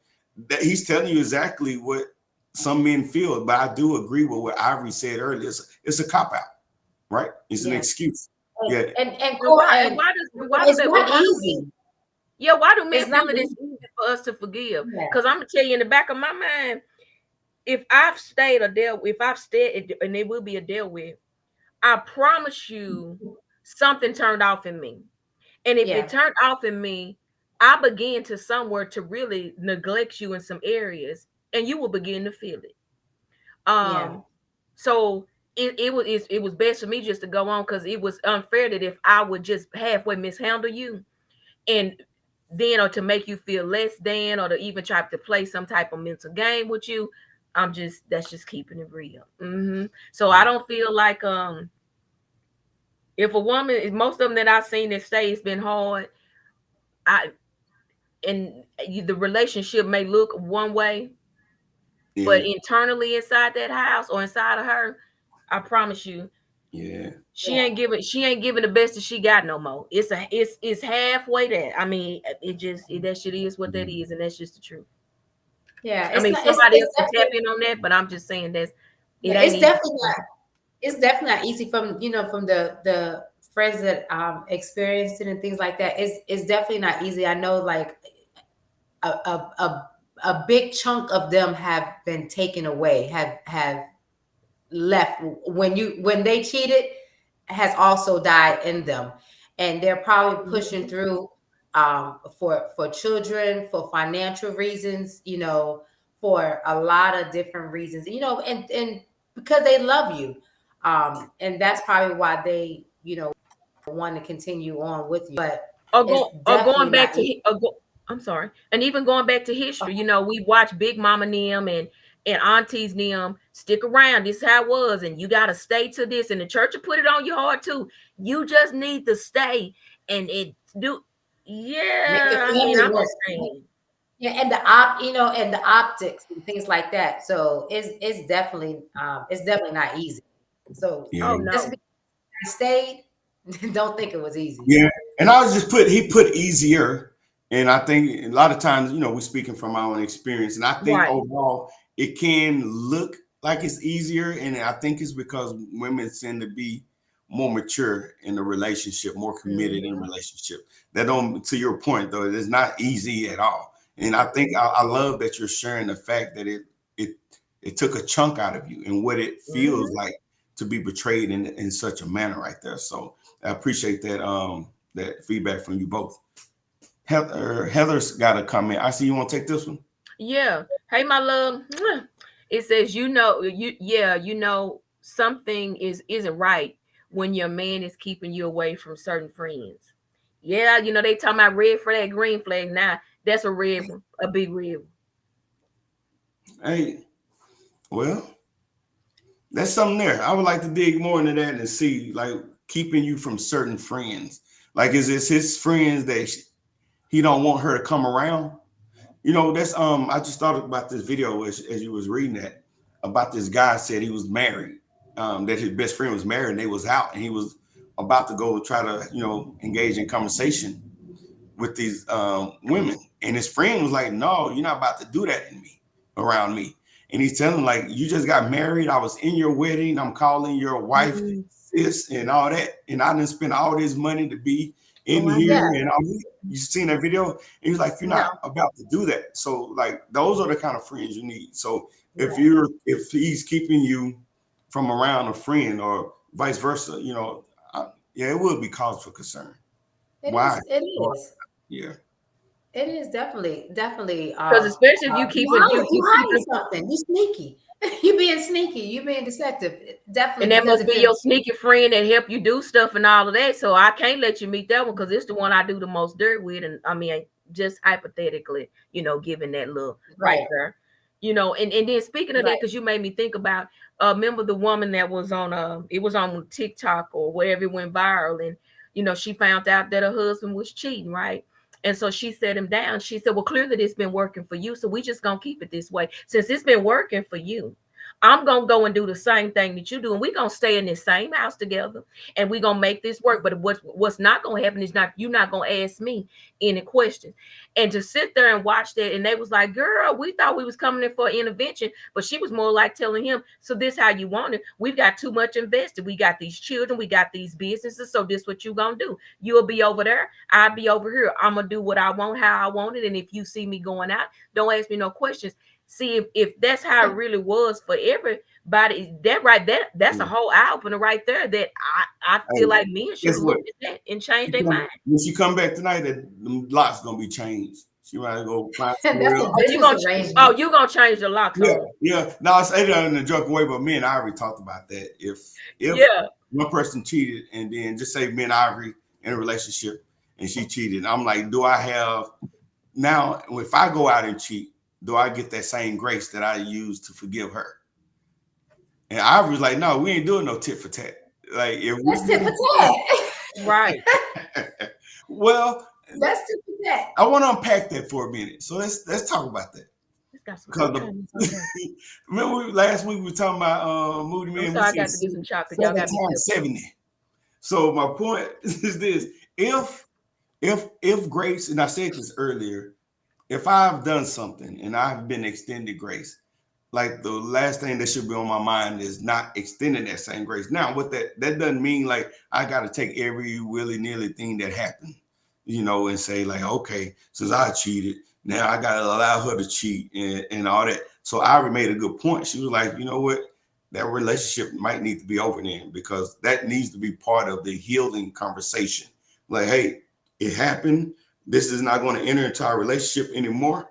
that he's telling you exactly what some men feel. But I do agree with what Ivory said earlier. It's a cop-out, right? It's an excuse. Yeah. And why it's not easy. Yeah, why do men It's not feel it is easy. easy for us to forgive? Yeah. Because I'm gonna tell you in the back of my mind, if I've stayed and it will be a deal with, I promise you something turned off in me. And if it turned off in me, I began to somewhere to really neglect you in some areas, and you will begin to feel it. So it was best for me just to go on because it was unfair that if I would just halfway mishandle you, and then or to make you feel less than, or to even try to play some type of mental game with you, that's just keeping it real. So I don't feel like if a woman, most of them that I've seen that stay, it's been hard. The relationship may look one way, but internally inside that house or inside of her, I promise you, she ain't giving the best that she got no more. It's halfway there. I mean, that shit is what that is, and that's just the truth. Yeah, I mean, somebody else can tap in on that, but I'm just saying it's definitely not easy from the friends that experienced it and things like that. It's definitely not easy. I know, like a big chunk of them have been taken away, have left when they cheated, has also died in them, and they're probably pushing through for children, for financial reasons, for a lot of different reasons, and because they love you, and that's probably why they want to continue on with you. But going back to I'm sorry, and even going back to history, we watch Big Mama Nim and aunties Nim stick around. This is how it was, and you got to stay to this, and the church will put it on your heart too. You just need to stay and it do. Yeah, I mean, I'm just saying. Yeah, and and the optics and things like that. So it's definitely not easy. So just because I stayed, don't think it was easy. Yeah, and I was just he put easier, and I think a lot of times, we're speaking from our own experience, and I think overall it can look like it's easier, and I think it's because women tend to be more mature in the relationship, more committed in a relationship. That don't, to your point though, it is not easy at all. And I think I love that you're sharing the fact that it took a chunk out of you and what it feels like to be betrayed in such a manner right there. So I appreciate that that feedback from you both. Heather's got a comment. I see you want to take this one. Yeah. Hey, my love. It says, you know, something isn't right when your man is keeping you away from certain friends. Yeah, you know, they talking about red flag, green flag. Now that's a red one, a big red one. Hey, well, that's something there. I would like to dig more into that and see, like, keeping you from certain friends. Like, is this his friends that he don't want her to come around? You know, that's I just thought about this video as you was reading that, about this guy said he was married, that his best friend was married and they was out and he was about to go try to, you know, engage in conversation with these women. And his friend was like, no, you're not about to do that around me. And he's telling him, like, you just got married. I was in your wedding. I'm calling your wife sis and all that. And I didn't spend all this money to be in here. And all that. You seen that video? And he's like, you're not about to do that. So, like, those are the kind of friends you need. So if he's keeping you from around a friend or vice versa, you know, yeah, it would be cause for concern. Why? It is. Yeah. It is definitely. Because especially if you keep you hiding something. You sneaky. You being sneaky. You being deceptive. Definitely. And that must be your sneaky friend that help you do stuff and all of that. So I can't let you meet that one because it's the one I do the most dirt with. And I mean, just hypothetically, you know, given that look right there. You know, and then speaking of that, because you made me think about remember the woman that was on it was on TikTok or wherever it went viral, and you know, she found out that her husband was cheating, right? And so she set him down. She said, well, clearly it's been working for you. So we just gonna keep it this way. Since it's been working for you, I'm gonna go and do the same thing that you do, and we're gonna stay in this same house together, and we're gonna make this work. But what's not gonna happen is you're not gonna ask me any questions. And to sit there and watch that, and they was like, girl, we thought we was coming in for an intervention, but she was more like telling him, so this how you want it. We've got too much invested. We got these children, we got these businesses, so this what you gonna do. You'll be over there, I'll be over here. I'm gonna do what I want, how I want it. And if you see me going out, don't ask me no questions. See, if that's how it really was for everybody, that's a whole eye opener right there that I feel like men should look at that and change their mind. When she come back tonight, the locks gonna be changed. She might go find you're gonna change the locks. Yeah. No, I say that in a joking way, but me and Ivory talked about that. If one person cheated, and then just say me and Ivory in a relationship and she cheated, I'm like, do I have now if I go out and cheat, do I get that same grace that I used to forgive her? And I was like, no, we ain't doing no tit for tat. Like, that's tit for tat. Right. Well, that's tit for tat. I want to unpack that for a minute. So let's talk about that. Remember last week we were talking about Moody Man. I got to get some chocolate. Y'all got 70. So my point is this: if grace, and I said this earlier, if I've done something and I've been extended grace, like the last thing that should be on my mind is not extending that same grace. Now, what that doesn't mean like I got to take every willy-nilly thing that happened, you know, and say like, okay, since I cheated, now I got to allow her to cheat and all that. So Ivory made a good point. She was like, you know what? That relationship might need to be over then, because that needs to be part of the healing conversation. Like, hey, it happened. This is not going to enter into our relationship anymore,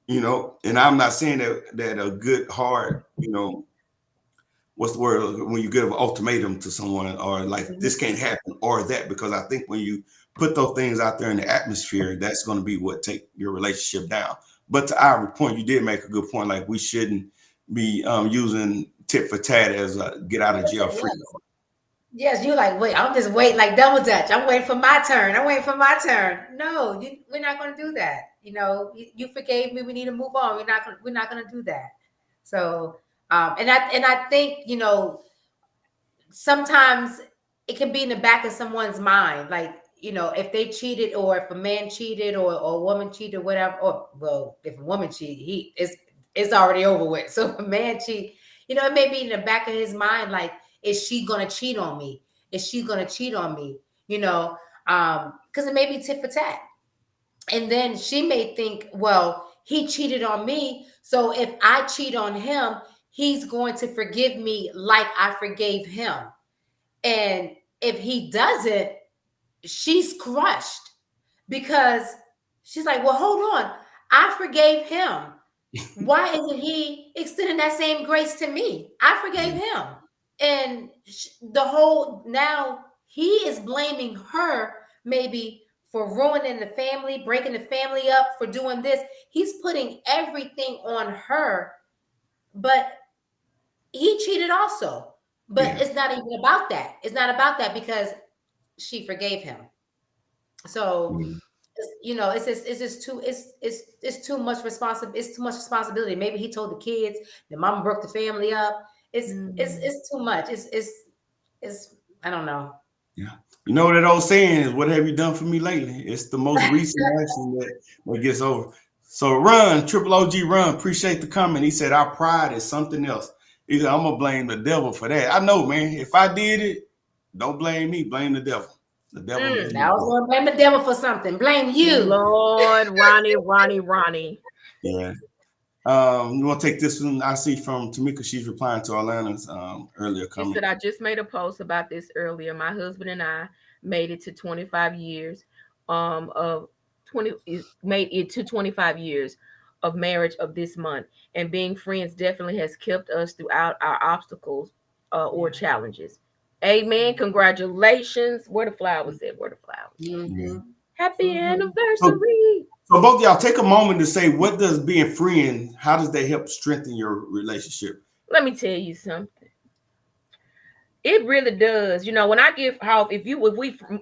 you know. And I'm not saying that a good, hard, you know, what's the word when you give an ultimatum to someone or like this can't happen or that, because I think when you put those things out there in the atmosphere, that's going to be what take your relationship down. But to our point, you did make a good point. Like we shouldn't be using tit for tat as a get out of jail free. Yes, you're like, wait, I'm just waiting, like double dutch. I'm waiting for my turn. No, we're not going to do that. You know, you forgave me. We need to move on. We're not going to do that. So, and I think, you know, sometimes it can be in the back of someone's mind, like, you know, if they cheated or if a man cheated or a woman cheated or whatever, or well, if a woman cheated, it's already over with. So if a man cheat, you know, it may be in the back of his mind, like, is she going to cheat on me? Is she going to cheat on me? You know, because it may be tit for tat. And then she may think, well, he cheated on me. So if I cheat on him, he's going to forgive me like I forgave him. And if he doesn't, she's crushed because she's like, well, hold on. I forgave him. Why isn't he extending that same grace to me? I forgave him. And the whole, now he is blaming her maybe for ruining the family, breaking the family up, for doing this. He's putting everything on her, but he cheated also. But it's not even about that. It's not about that because she forgave him. So it's too much responsibility. Maybe he told the kids, the mama broke the family up. It's too much. It's I don't know. Yeah. You know that old saying is, what have you done for me lately? It's the most recent action that gets over. So Run, Triple OG Run, appreciate the comment. He said, our pride is something else. He said, I'm going to blame the devil for that. I know, man. If I did it, don't blame me. Blame the devil. The devil. I was going to blame the devil for something. Blame you. Lord, Ronnie. Yeah. You want to take this one? I see from Tamika. She's replying to Orlando's earlier comment. She said, I just made a post about this earlier. My husband and I made it to 25 years made it to 25 years of marriage of this month. And being friends definitely has kept us throughout our obstacles or challenges. Amen. Congratulations. Where the flowers at? Where the flowers? Mm-hmm. Happy anniversary. So both of y'all take a moment to say, what does being friends, how does that help strengthen your relationship? Let me tell you something. It really does. You know, when I give off,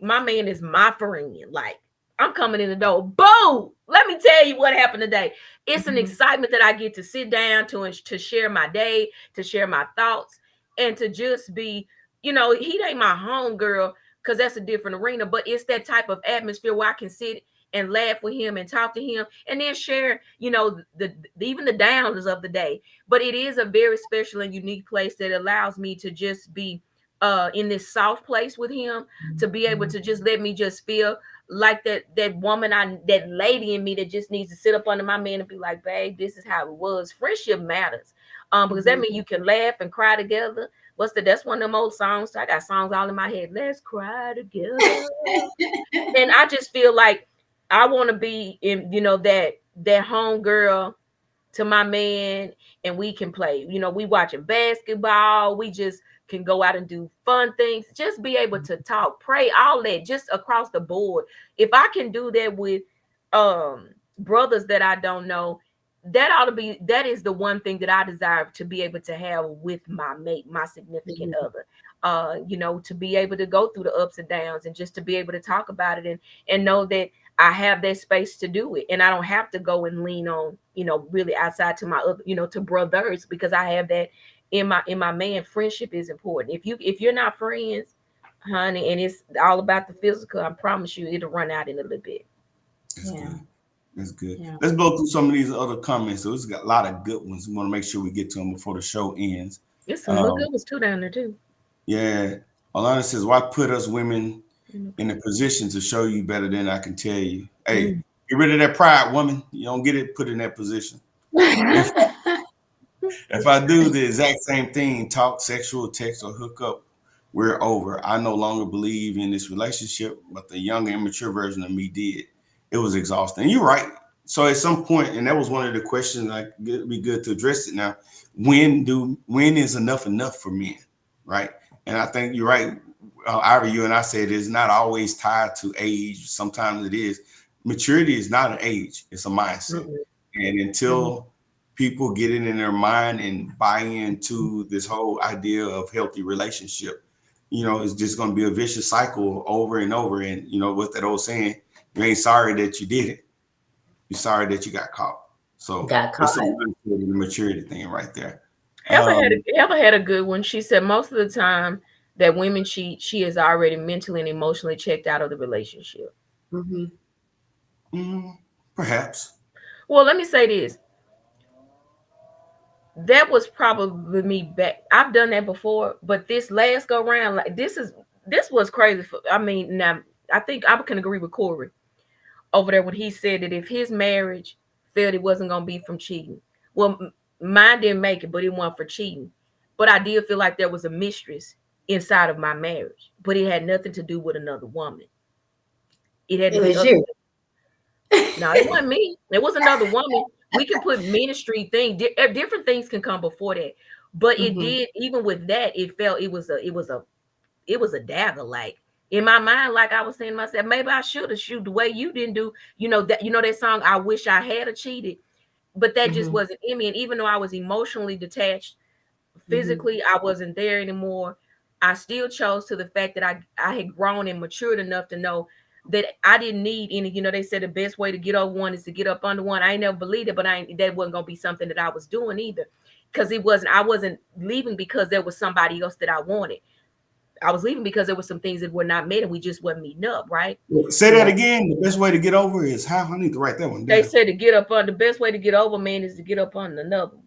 my man is my friend, like I'm coming in the door, boom. Let me tell you what happened today. It's an excitement that I get to sit down to share my day, to share my thoughts, and to just be, he ain't my home girl, because that's a different arena, but it's that type of atmosphere where I can sit and laugh with him and talk to him and then share, even the downs of the day. But it is a very special and unique place that allows me to just be in this soft place with him, to be able to just let me just feel like that woman, that lady in me that just needs to sit up under my man and be like, babe, this is how it was. Friendship matters. Because that means you can laugh and cry together. That's one of them old songs. I got songs all in my head. Let's cry together. And I just feel like I want to be in, that home girl to my man, and we can play. We watching basketball. We just can go out and do fun things. Just be able to talk, pray, all that, just across the board. If I can do that with brothers that I don't know, that is the one thing that I desire to be able to have with my mate, my significant other. To be able to go through the ups and downs, and just to be able to talk about it and know that I have that space to do it, and I don't have to go and lean on, really outside to my other, to brothers, because I have that in my man. Friendship is important. If you're not friends, honey, and it's all about the physical, I promise you it'll run out in a little bit. That's good. Yeah. Let's go through some of these other comments. So it's got a lot of good ones. We want to make sure we get to them before the show ends. There's some good ones too down there too. Yeah. Alana says, why put us women in a position to show you better than I can tell you? Hey, get rid of that pride, woman. You don't get it put in that position. If I do the exact same thing, talk, sexual, text, or hook up, we're over. I no longer believe in this relationship, but the younger, immature version of me did. It was exhausting. And you're right. So at some point, and that was one of the questions, like, it'd be good to address it now. When is enough for men, right? And I think you're right. Ivy, you and I said it's not always tied to age. Sometimes it is. Maturity is not an age. It's a mindset. And until people get it in their mind and buy into this whole idea of healthy relationship, it's just going to be a vicious cycle over and over. And, what's that old saying? You ain't sorry that you did it. You're sorry that you got caught. So that's the maturity thing right there. Ever had a good one. She said most of the time that women cheat, she is already mentally and emotionally checked out of the relationship. Perhaps. Well, let me say this. That was probably me back. I've done that before, but this last go round, like this was crazy. Now I think I can agree with Corey over there when he said that if his marriage failed, it wasn't going to be from cheating. Well, mine didn't make it, but it wasn't for cheating. But I did feel like there was a mistress inside of my marriage, but it had nothing to do with another woman. It had to It be was other. you. No, it wasn't me. It was another woman. We can put ministry thing. Different things can come before that, but it Mhm. did. Even with that, it felt it was a dagger. Like in my mind, like I was saying to myself, maybe I should have shoot the way you didn't do. That song. I wish I had a cheated, but that just Mhm. wasn't in me. And even though I was emotionally detached, Mhm. physically I wasn't there anymore. I still chose to the fact that I had grown and matured enough to know that I didn't need any. They said the best way to get over one is to get up under one. I ain't never believed it, but that wasn't gonna be something that I was doing either, because I wasn't leaving because there was somebody else that I wanted. I was leaving because there were some things that were not met and we just wasn't meeting up, right? Say that Yeah. again. The best way to get over is how? I need to write that one They down. said to get up on the best way to get over man is to get up on another.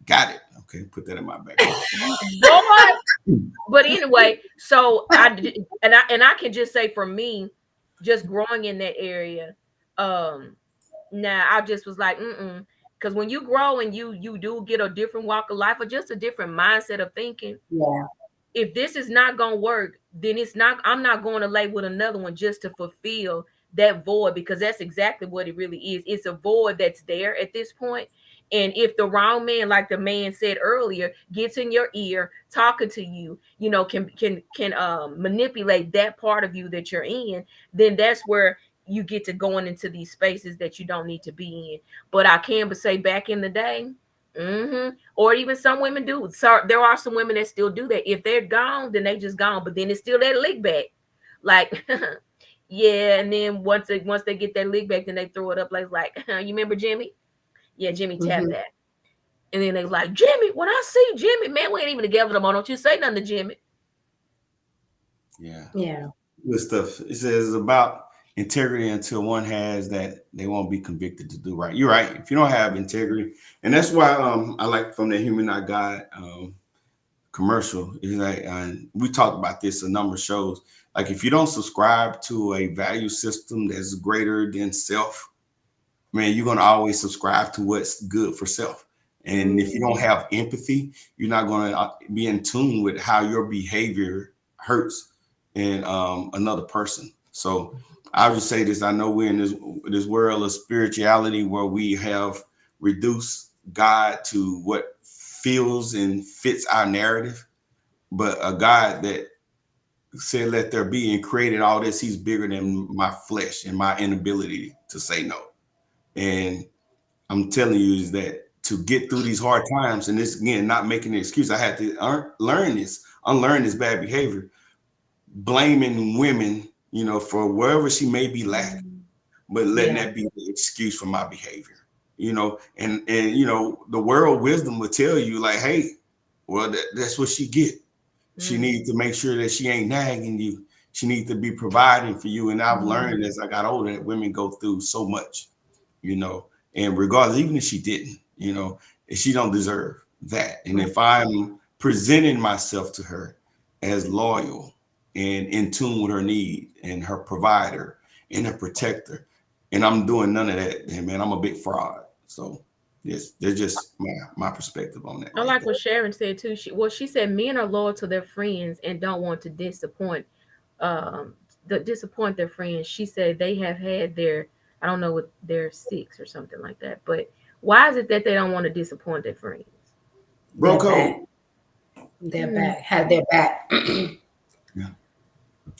Got it. Okay, put that in my back pocket. Boy, but anyway, so I did, and I can just say for me, just growing in that area, now I just was like, because when you grow and you do get a different walk of life or just a different mindset of thinking, Yeah. if this is not gonna work, then I'm not going to lay with another one just to fulfill that void, because that's exactly what it really is. It's a void that's there at this point. And if the wrong man, like the man said earlier, gets in your ear talking to you, can manipulate that part of you that you're in, then that's where you get to going into these spaces that you don't need to be in. But I can but say back in the day, or even some women do. So there are some women that still do that. If they're gone, then they just gone. But then it's still that lick back, like yeah. And then once they get that lick back, then they throw it up like you remember Jimmy? Yeah, Jimmy tapped Mhm. that. And then they like, Jimmy. When I see Jimmy, man, we ain't even together no more. Don't you say nothing to Jimmy? Yeah. Yeah. Good stuff. It says about integrity until one has that, they won't be convicted to do right. You're right. If you don't have integrity, and that's why I like from the Human Not God commercial is like, we talked about this a number of shows. Like if you don't subscribe to a value system that's greater than self, man, you're gonna always subscribe to what's good for self. And if you don't have empathy, you're not gonna be in tune with how your behavior hurts in another person. So I'll just say this: I know we're in this world of spirituality where we have reduced God to what feels and fits our narrative, but a God that said, "Let there be," and created all this, He's bigger than my flesh and my inability to say no. And I'm telling you is that to get through these hard times, and this again, not making an excuse, I had to unlearn this bad behavior, blaming women, for wherever she may be lacking, but letting Yeah. that be the excuse for my behavior, and the world wisdom would tell you like, hey, well, that's what she get. She needs to make sure that she ain't nagging you. She needs to be providing for you. And I've learned as I got older that women go through so much, and regardless, even if she didn't, if she don't deserve that. And if I'm presenting myself to her as loyal and in tune with her need and her provider and her protector, and I'm doing none of that, then man, I'm a big fraud. So yes, there's just my perspective on that I right like there. what Sharon said too. She said men are loyal to their friends and don't want to um disappoint their friends. She said they have had their, I don't know what, their six or something like that. But why is it that they don't want to disappoint their friends? Bro Their back. code. Their back. Have their back. Yeah.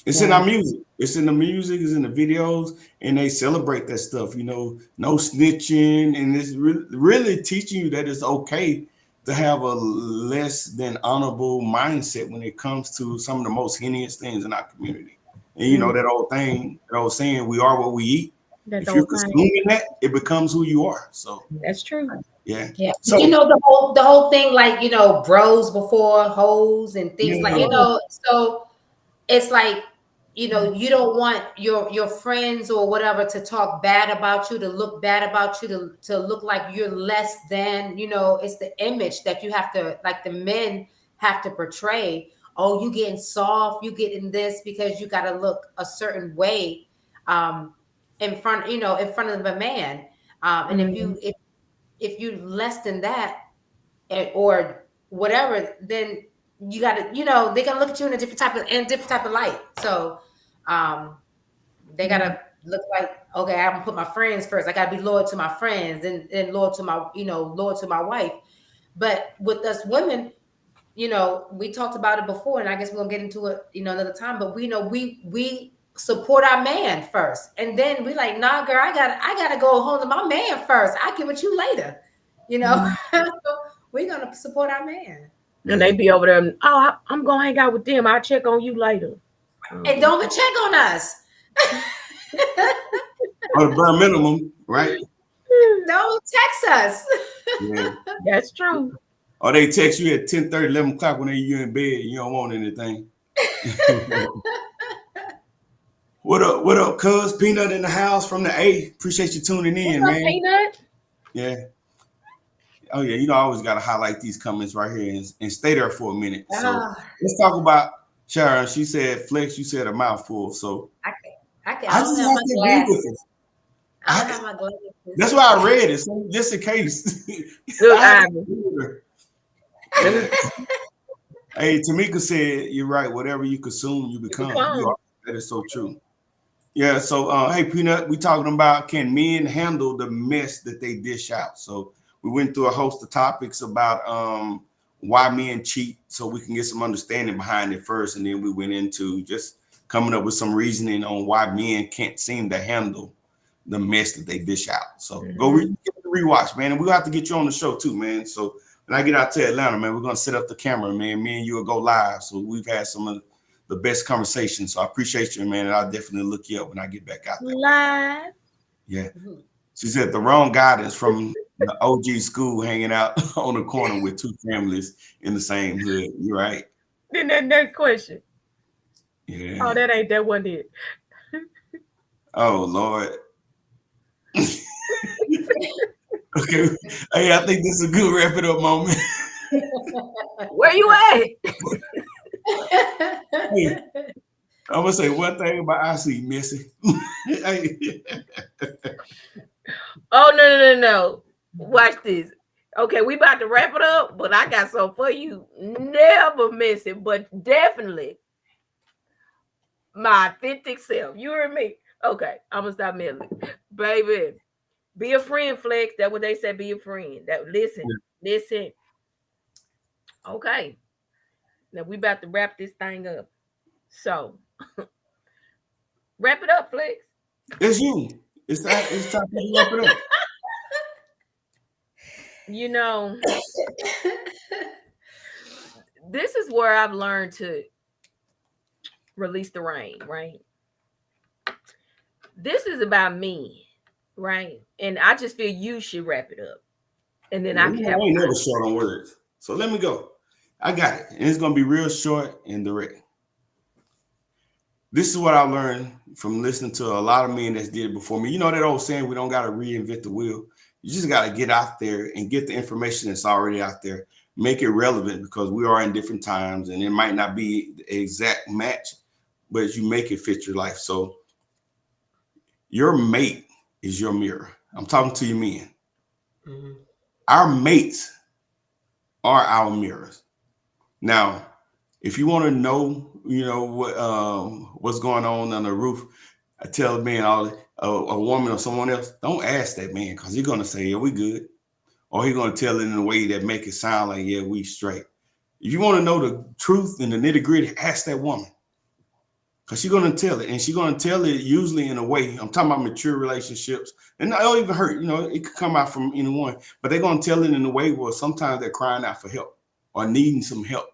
It's in Yeah. our music. It's in the music. It's in the videos, and they celebrate that stuff. No snitching, and it's really teaching you that it's okay to have a less than honorable mindset when it comes to some of the most heinous things in our community. And that old thing, that old saying, "We are what we eat." That's the If you're whole thing. consuming that, it becomes who you are. So That's true. yeah. Yeah. So The whole thing, like, bros before hoes and things like, yeah, so it's like, you don't want your friends or whatever to talk bad about you, to look bad about you, to look like you're less than, it's the image that you have to, like, the men have to portray. Oh, you getting soft, you getting this because you got to look a certain way in front of a man. And if you less than that, or whatever, then you got to, they're gonna look at you in a different type of light. So they gotta looks like, okay, I'm gonna put my friends first. I gotta be loyal to my friends and loyal to my, loyal to my wife. But with us women, we talked about it before, and I guess we're gonna get into it, another time. But we know we support our man first, and then we like, nah, girl, I gotta go home to my man first. I'll get with you later. We're gonna support our man. And they be over there. Oh, I'm gonna hang out with them. I'll check on you later. And don't check on us. Or the bare minimum, right? Don't text us. Yeah. That's true. Or they text you at 10:30, 11 o'clock when you in bed. You don't want anything. What up, cuz? Peanut in the house from the A. Appreciate you tuning in, What's up, man. Peanut? Yeah. Oh, yeah. I always got to highlight these comments right here and stay there for a minute. So let's talk about Sharon. She said, Flex, you said a mouthful. So I just have to agree with it. I don't have my glasses. That's why I read it, so just in case. Good, Ivy. Hey, Tamika said, you're right. Whatever you consume, you become. That is so true. Yeah, so, hey, Peanut, we talking about, can men handle the mess that they dish out? So we went through a host of topics about why men cheat, so we can get some understanding behind it first. And then we went into just coming up with some reasoning on why men can't seem to handle the mess that they dish out. So go rewatch, man. And we'll have to get you on the show too, man. So when I get out to Atlanta, man, we're going to set up the camera, man. Me and you will go live. So we've had some of the best conversations. So I appreciate you, man. And I'll definitely look you up when I get back out there. Live. Yeah. She said the wrong guidance from the OG school hanging out on the corner with two families in the same hood. You're right. Then that next question. Yeah. Oh, that wasn't it. Oh, Lord. Okay. Hey, I think this is a good wrap it up moment. Where you at? Hey, I'm gonna say one thing about I see Missy. Hey. Oh, no. Watch this. Okay, we about to wrap it up, but I got something for you. Never miss it, but definitely my authentic self. You heard me? Okay, I'm gonna stop meddling. Baby, be a friend, Flex. That's what they said, be a friend. Listen. Okay. Now we about to wrap this thing up. So wrap it up, Flex. It's you. It's time to wrap it up. This is where I've learned to release the rain, right? This is about me, right? And I just feel you should wrap it up. And then I ain't never short on words. So let me go. I got it. And it's going to be real short and direct. This is what I learned from listening to a lot of men that did it before me. You know that old saying, we don't got to reinvent the wheel. You just got to get out there and get the information that's already out there. Make it relevant, because we are in different times and it might not be the exact match, but you make it fit your life. So your mate is your mirror. I'm talking to you men. Mm-hmm. Our mates are our mirrors. Now, if you want to know, what's going on the roof, I tell a man, a woman or someone else, don't ask that man, because he's going to say, yeah, we good. Or he's going to tell it in a way that make it sound like, yeah, we straight. If you want to know the truth and the nitty gritty, ask that woman. Because she's going to tell it. And she's going to tell it usually in a way, I'm talking about mature relationships. And it don't even hurt, it could come out from anyone. But they're going to tell it in a way where sometimes they're crying out for help or needing some help.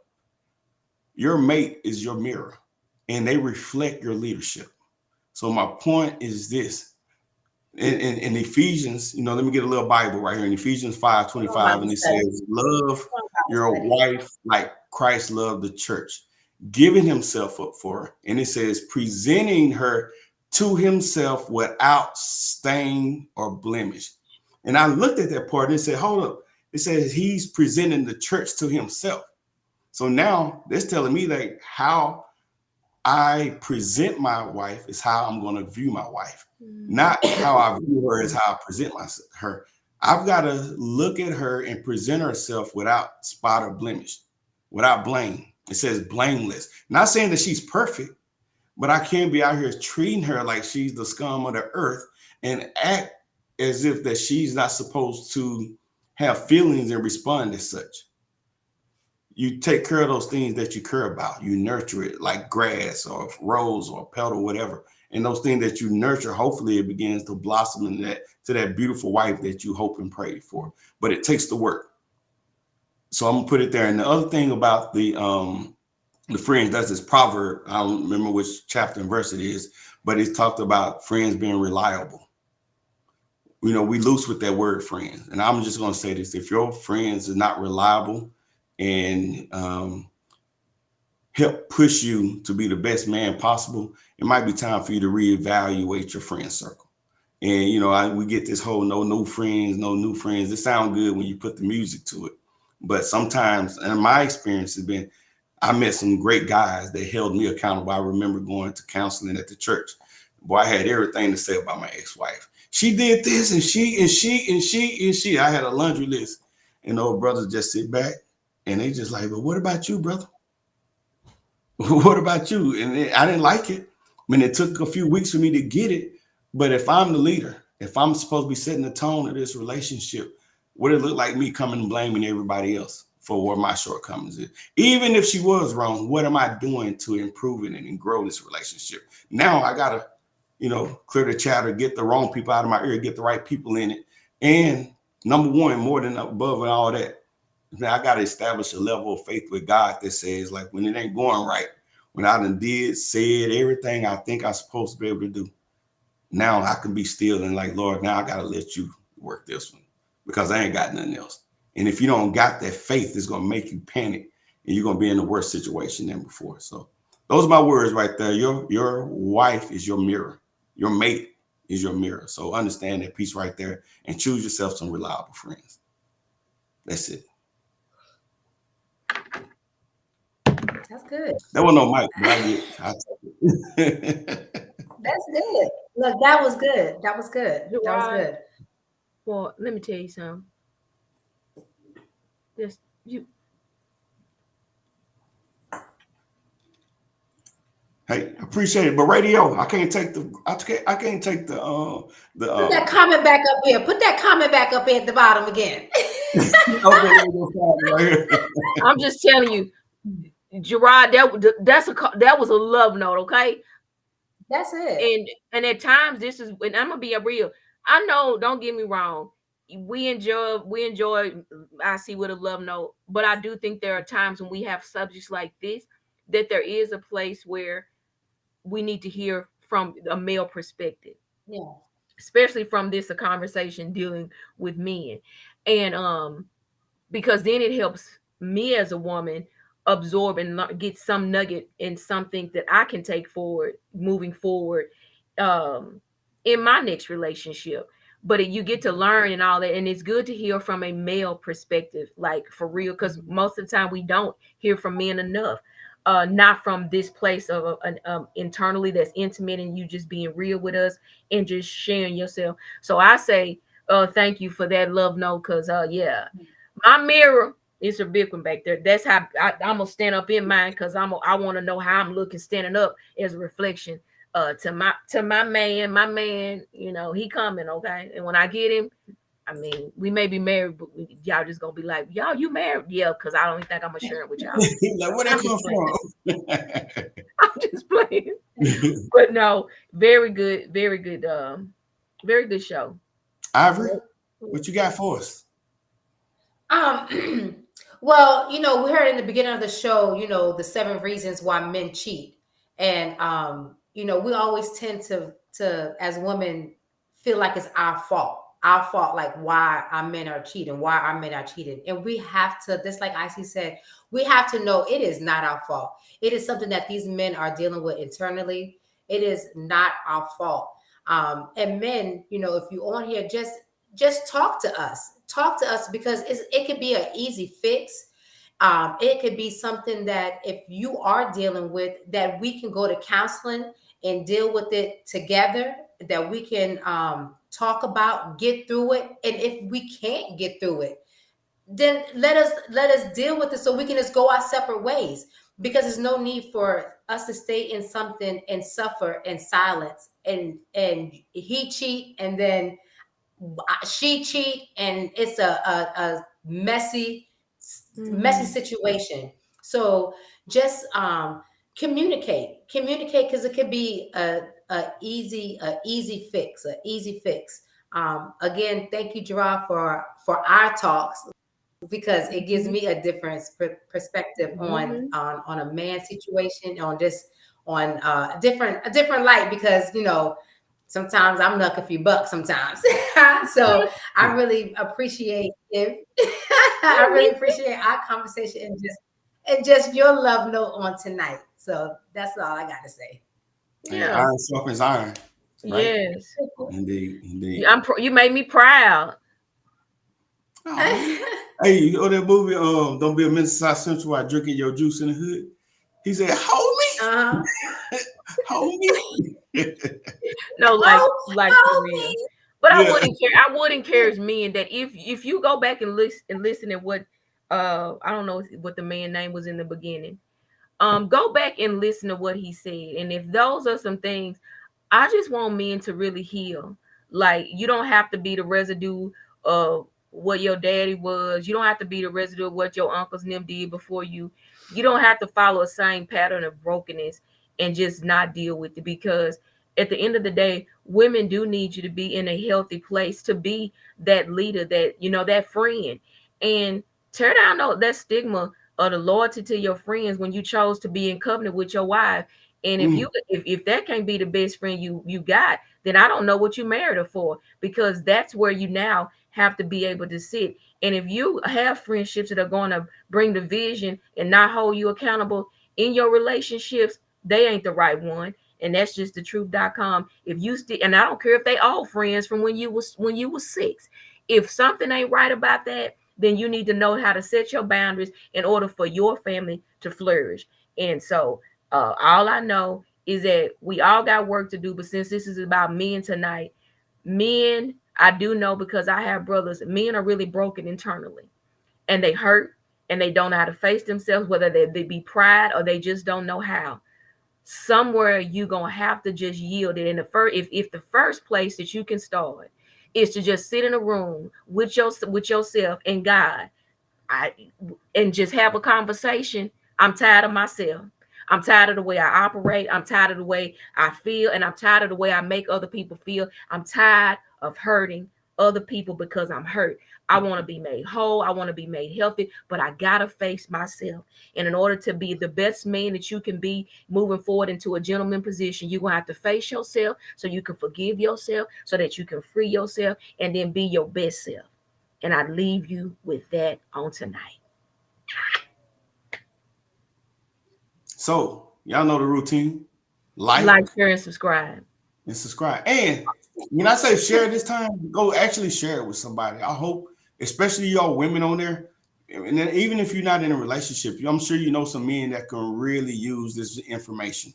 Your mate is your mirror, and they reflect your leadership. So my point is this. In Ephesians, let me get a little Bible right here. In Ephesians 5:25, and it says, love your wife like Christ loved the church, giving himself up for her. And it says, presenting her to himself without stain or blemish. And I looked at that part and it said, hold up. It says he's presenting the church to himself. So now that's telling me that how I present my wife is how I'm going to view my wife. Not how I view her is how I present her. I've got to look at her and present herself without spot or blemish, without blame. It says blameless. Not saying that she's perfect, but I can't be out here treating her like she's the scum of the earth and act as if that she's not supposed to have feelings and respond as such. You take care of those things that you care about. You nurture it like grass or rose or petal, whatever. And those things that you nurture, hopefully it begins to blossom in that to that beautiful wife that you hope and pray for. But it takes the work. So I'm gonna put it there. And the other thing about the friends, that's this proverb. I don't remember which chapter and verse it is, but it's talked about friends being reliable. You know, we loose with that word friends. And I'm just gonna say this: if your friends are not reliable and help push you to be the best man possible, it might be time for you to reevaluate your friend circle. And you know, we get this whole no new friends. It sounds good when you put the music to it, but sometimes, and my experience has been, I met some great guys that held me accountable. I remember going to counseling at the church. Boy, I had everything to say about my ex-wife. She did this and she. I had a laundry list, and those brothers just sit back and they just like, but what about you, brother? What about you? And I didn't like it. I mean, it took a few weeks for me to get it. But if I'm the leader, if I'm supposed to be setting the tone of this relationship, what it look like me coming and blaming everybody else for where my shortcomings is? Even if she was wrong, what am I doing to improve it and grow this relationship? Now I gotta, you know, clear the chatter, get the wrong people out of my ear, get the right people in it. And number one, more than above and all that, now I got to establish a level of faith with God that says, like, when it ain't going right, when I done said everything I think I'm supposed to be able to do, now I can be still and like, Lord, now I got to let you work this one because I ain't got nothing else. And if you don't got that faith, it's going to make you panic and you're going to be in a worse situation than before. So those are my words right there. Your wife is your mirror. Your mate is your mirror. So understand that piece right there and choose yourself some reliable friends. That's it. That's good. That was no mic, but I it. That's good. Look, that was good. That was good. That was good. Well, let me tell you something. Just you. Hey, appreciate it, but radio, I can't take the. Put that comment back up here. Put that comment back up here at the bottom again. I'm just telling you, Gerard, that was a love note, okay? That's it. And at times this is, and I'm gonna be real. I know, don't get me wrong. We enjoy I see with a love note, but I do think there are times when we have subjects like this that there is a place where we need to hear from a male perspective. Yeah. Especially from a conversation dealing with men. And because then it helps me as a woman absorb and get some nugget and something that I can take forward, moving forward in my next relationship. But you get to learn and all that. And it's good to hear from a male perspective, like for real, because most of the time we don't hear from men enough. Not from this place of internally that's intimate and you just being real with us and just sharing yourself. So I say thank you for that love note, because yeah, my mirror is a big one back there. That's how I'm gonna stand up in mine, because I want to know how I'm looking standing up as a reflection to my man, you know, he coming, okay? And when I get him, I mean, we may be married, but y'all just gonna be like, y'all, you married? Yeah, because I don't even think I'm gonna share it with y'all. Like, where that come from? I'm just playing. But no, very good show. Ivory, what you got for us? Well, you know, we heard in the beginning of the show, you know, the 7 reasons why men cheat. And you know, we always tend to as women feel like it's our fault, like why our men are cheating, and we have to, just like Icy said, we have to know it is not our fault. It is something that these men are dealing with internally. It is not our fault. And men, you know, if you're on here, just talk to us, because it could be an easy fix. It could be something that if you are dealing with, that we can go to counseling and deal with it together, that we can talk about, get through it. And if we can't get through it, then let us deal with it so we can just go our separate ways. because there's no need for us to stay in something and suffer in silence, and he cheat and then she cheat, and it's a messy situation. So just communicate, because it could be a easy fix. Again, thank you, Gerard, for our talks, because it gives me a different perspective on a man situation, on a different light, because sometimes I'm nuck a few bucks sometimes. So I really appreciate it. I really appreciate our conversation and just your love note on tonight. So that's all I got to say. Yeah, iron sharpens iron. Right? Yes, indeed. You made me proud. Oh. Hey, you know that movie? Don't Be a Menace to South Central while drinking your juice in the hood. He said, "Hold me, hold me." No, like for real. But yeah. I would encourage men that if you go back and listen at what I don't know what the man's name was in the beginning. Go back and listen to what he said. And if those are some things, I just want men to really heal. Like, you don't have to be the residue of what your daddy was. You don't have to be the residue of what your uncles and them did before you. You don't have to follow a same pattern of brokenness and just not deal with it, because at the end of the day, women do need you to be in a healthy place, to be that leader, that, that friend, and tear down that stigma of the loyalty to your friends when you chose to be in covenant with your wife. And if that can't be the best friend you got, then I don't know what you married her for, because that's where you now have to be able to sit. And if you have friendships that are going to bring division and not hold you accountable in your relationships, they ain't the right one. And that's just the truth.com. If you and I don't care if they all friends from when you was 6. If something ain't right about that, then you need to know how to set your boundaries in order for your family to flourish. And so all I know is that we all got work to do. But since this is about men tonight, men, I do know, because I have brothers, men are really broken internally, and they hurt, and they don't know how to face themselves, whether they be pride or they just don't know how. Somewhere you gonna have to just yield it. And if the first place that you can start is to just sit in a room with yourself and God, and just have a conversation. I'm tired of myself. I'm tired of the way I operate. I'm tired of the way I feel, and I'm tired of the way I make other people feel. I'm tired of hurting other people because I'm hurt. I want to be made whole. I want to be made healthy, but I got to face myself. And in order to be the best man that you can be moving forward into a gentleman position, you're going to have to face yourself so you can forgive yourself, so that you can free yourself and then be your best self. And I leave you with that on tonight. So y'all know the routine. Like, share, and subscribe. And when I say share this time, go actually share it with somebody. I hope, especially y'all women on there, and then even if you're not in a relationship, I'm sure you know some men that can really use this information.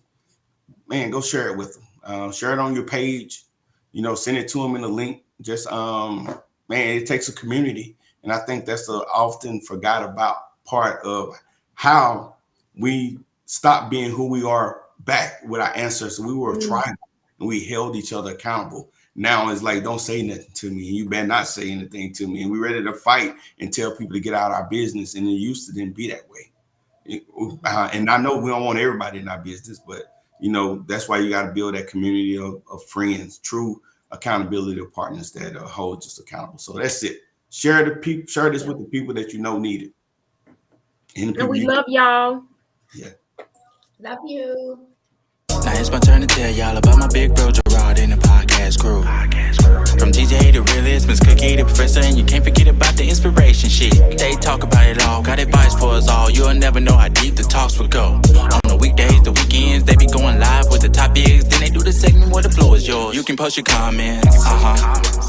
Man, go share it with them. Share it on your page. Send it to them in a link. Just man, it takes a community, and I think that's the often forgot about part of how we stop being who we are back with our ancestors. We were tribal, and we held each other accountable. Now it's like, don't say nothing to me. You better not say anything to me. And we're ready to fight and tell people to get out of our business. And it used to didn't be that way. And I know we don't want everybody in our business, but that's why you got to build that community of friends, true accountability partners that hold us accountable. So that's it. Share this with the people that need it. And we love y'all. Yeah. Love you. Now it's my turn to tell y'all about my big bro Gerard and the podcast crew. From DJ the realist, Miss Cookie the professor, and you can't forget about the inspiration shit. They talk about it all, got advice for us all. You'll never know how deep the talks will go. On the weekdays, the weekends, they be going live with the topics. Then they do the segment where the floor is yours. You can post your comments,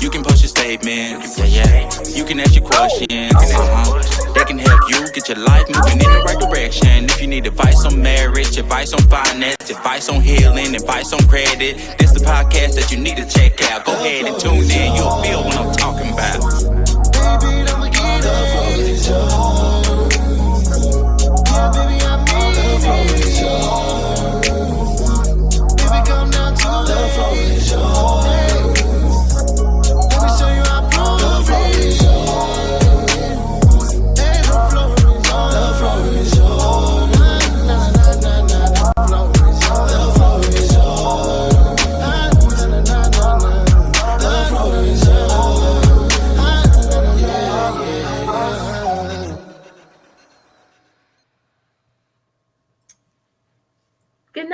you can post your statements, yeah. You can ask your questions, They can help you get your life moving in the right direction. If you need advice on marriage, advice on finance, advice on healing, advice on credit, this the podcast that you need to check out. Go ahead and tune in, you'll feel what I'm talking about. Baby, I'ma get up.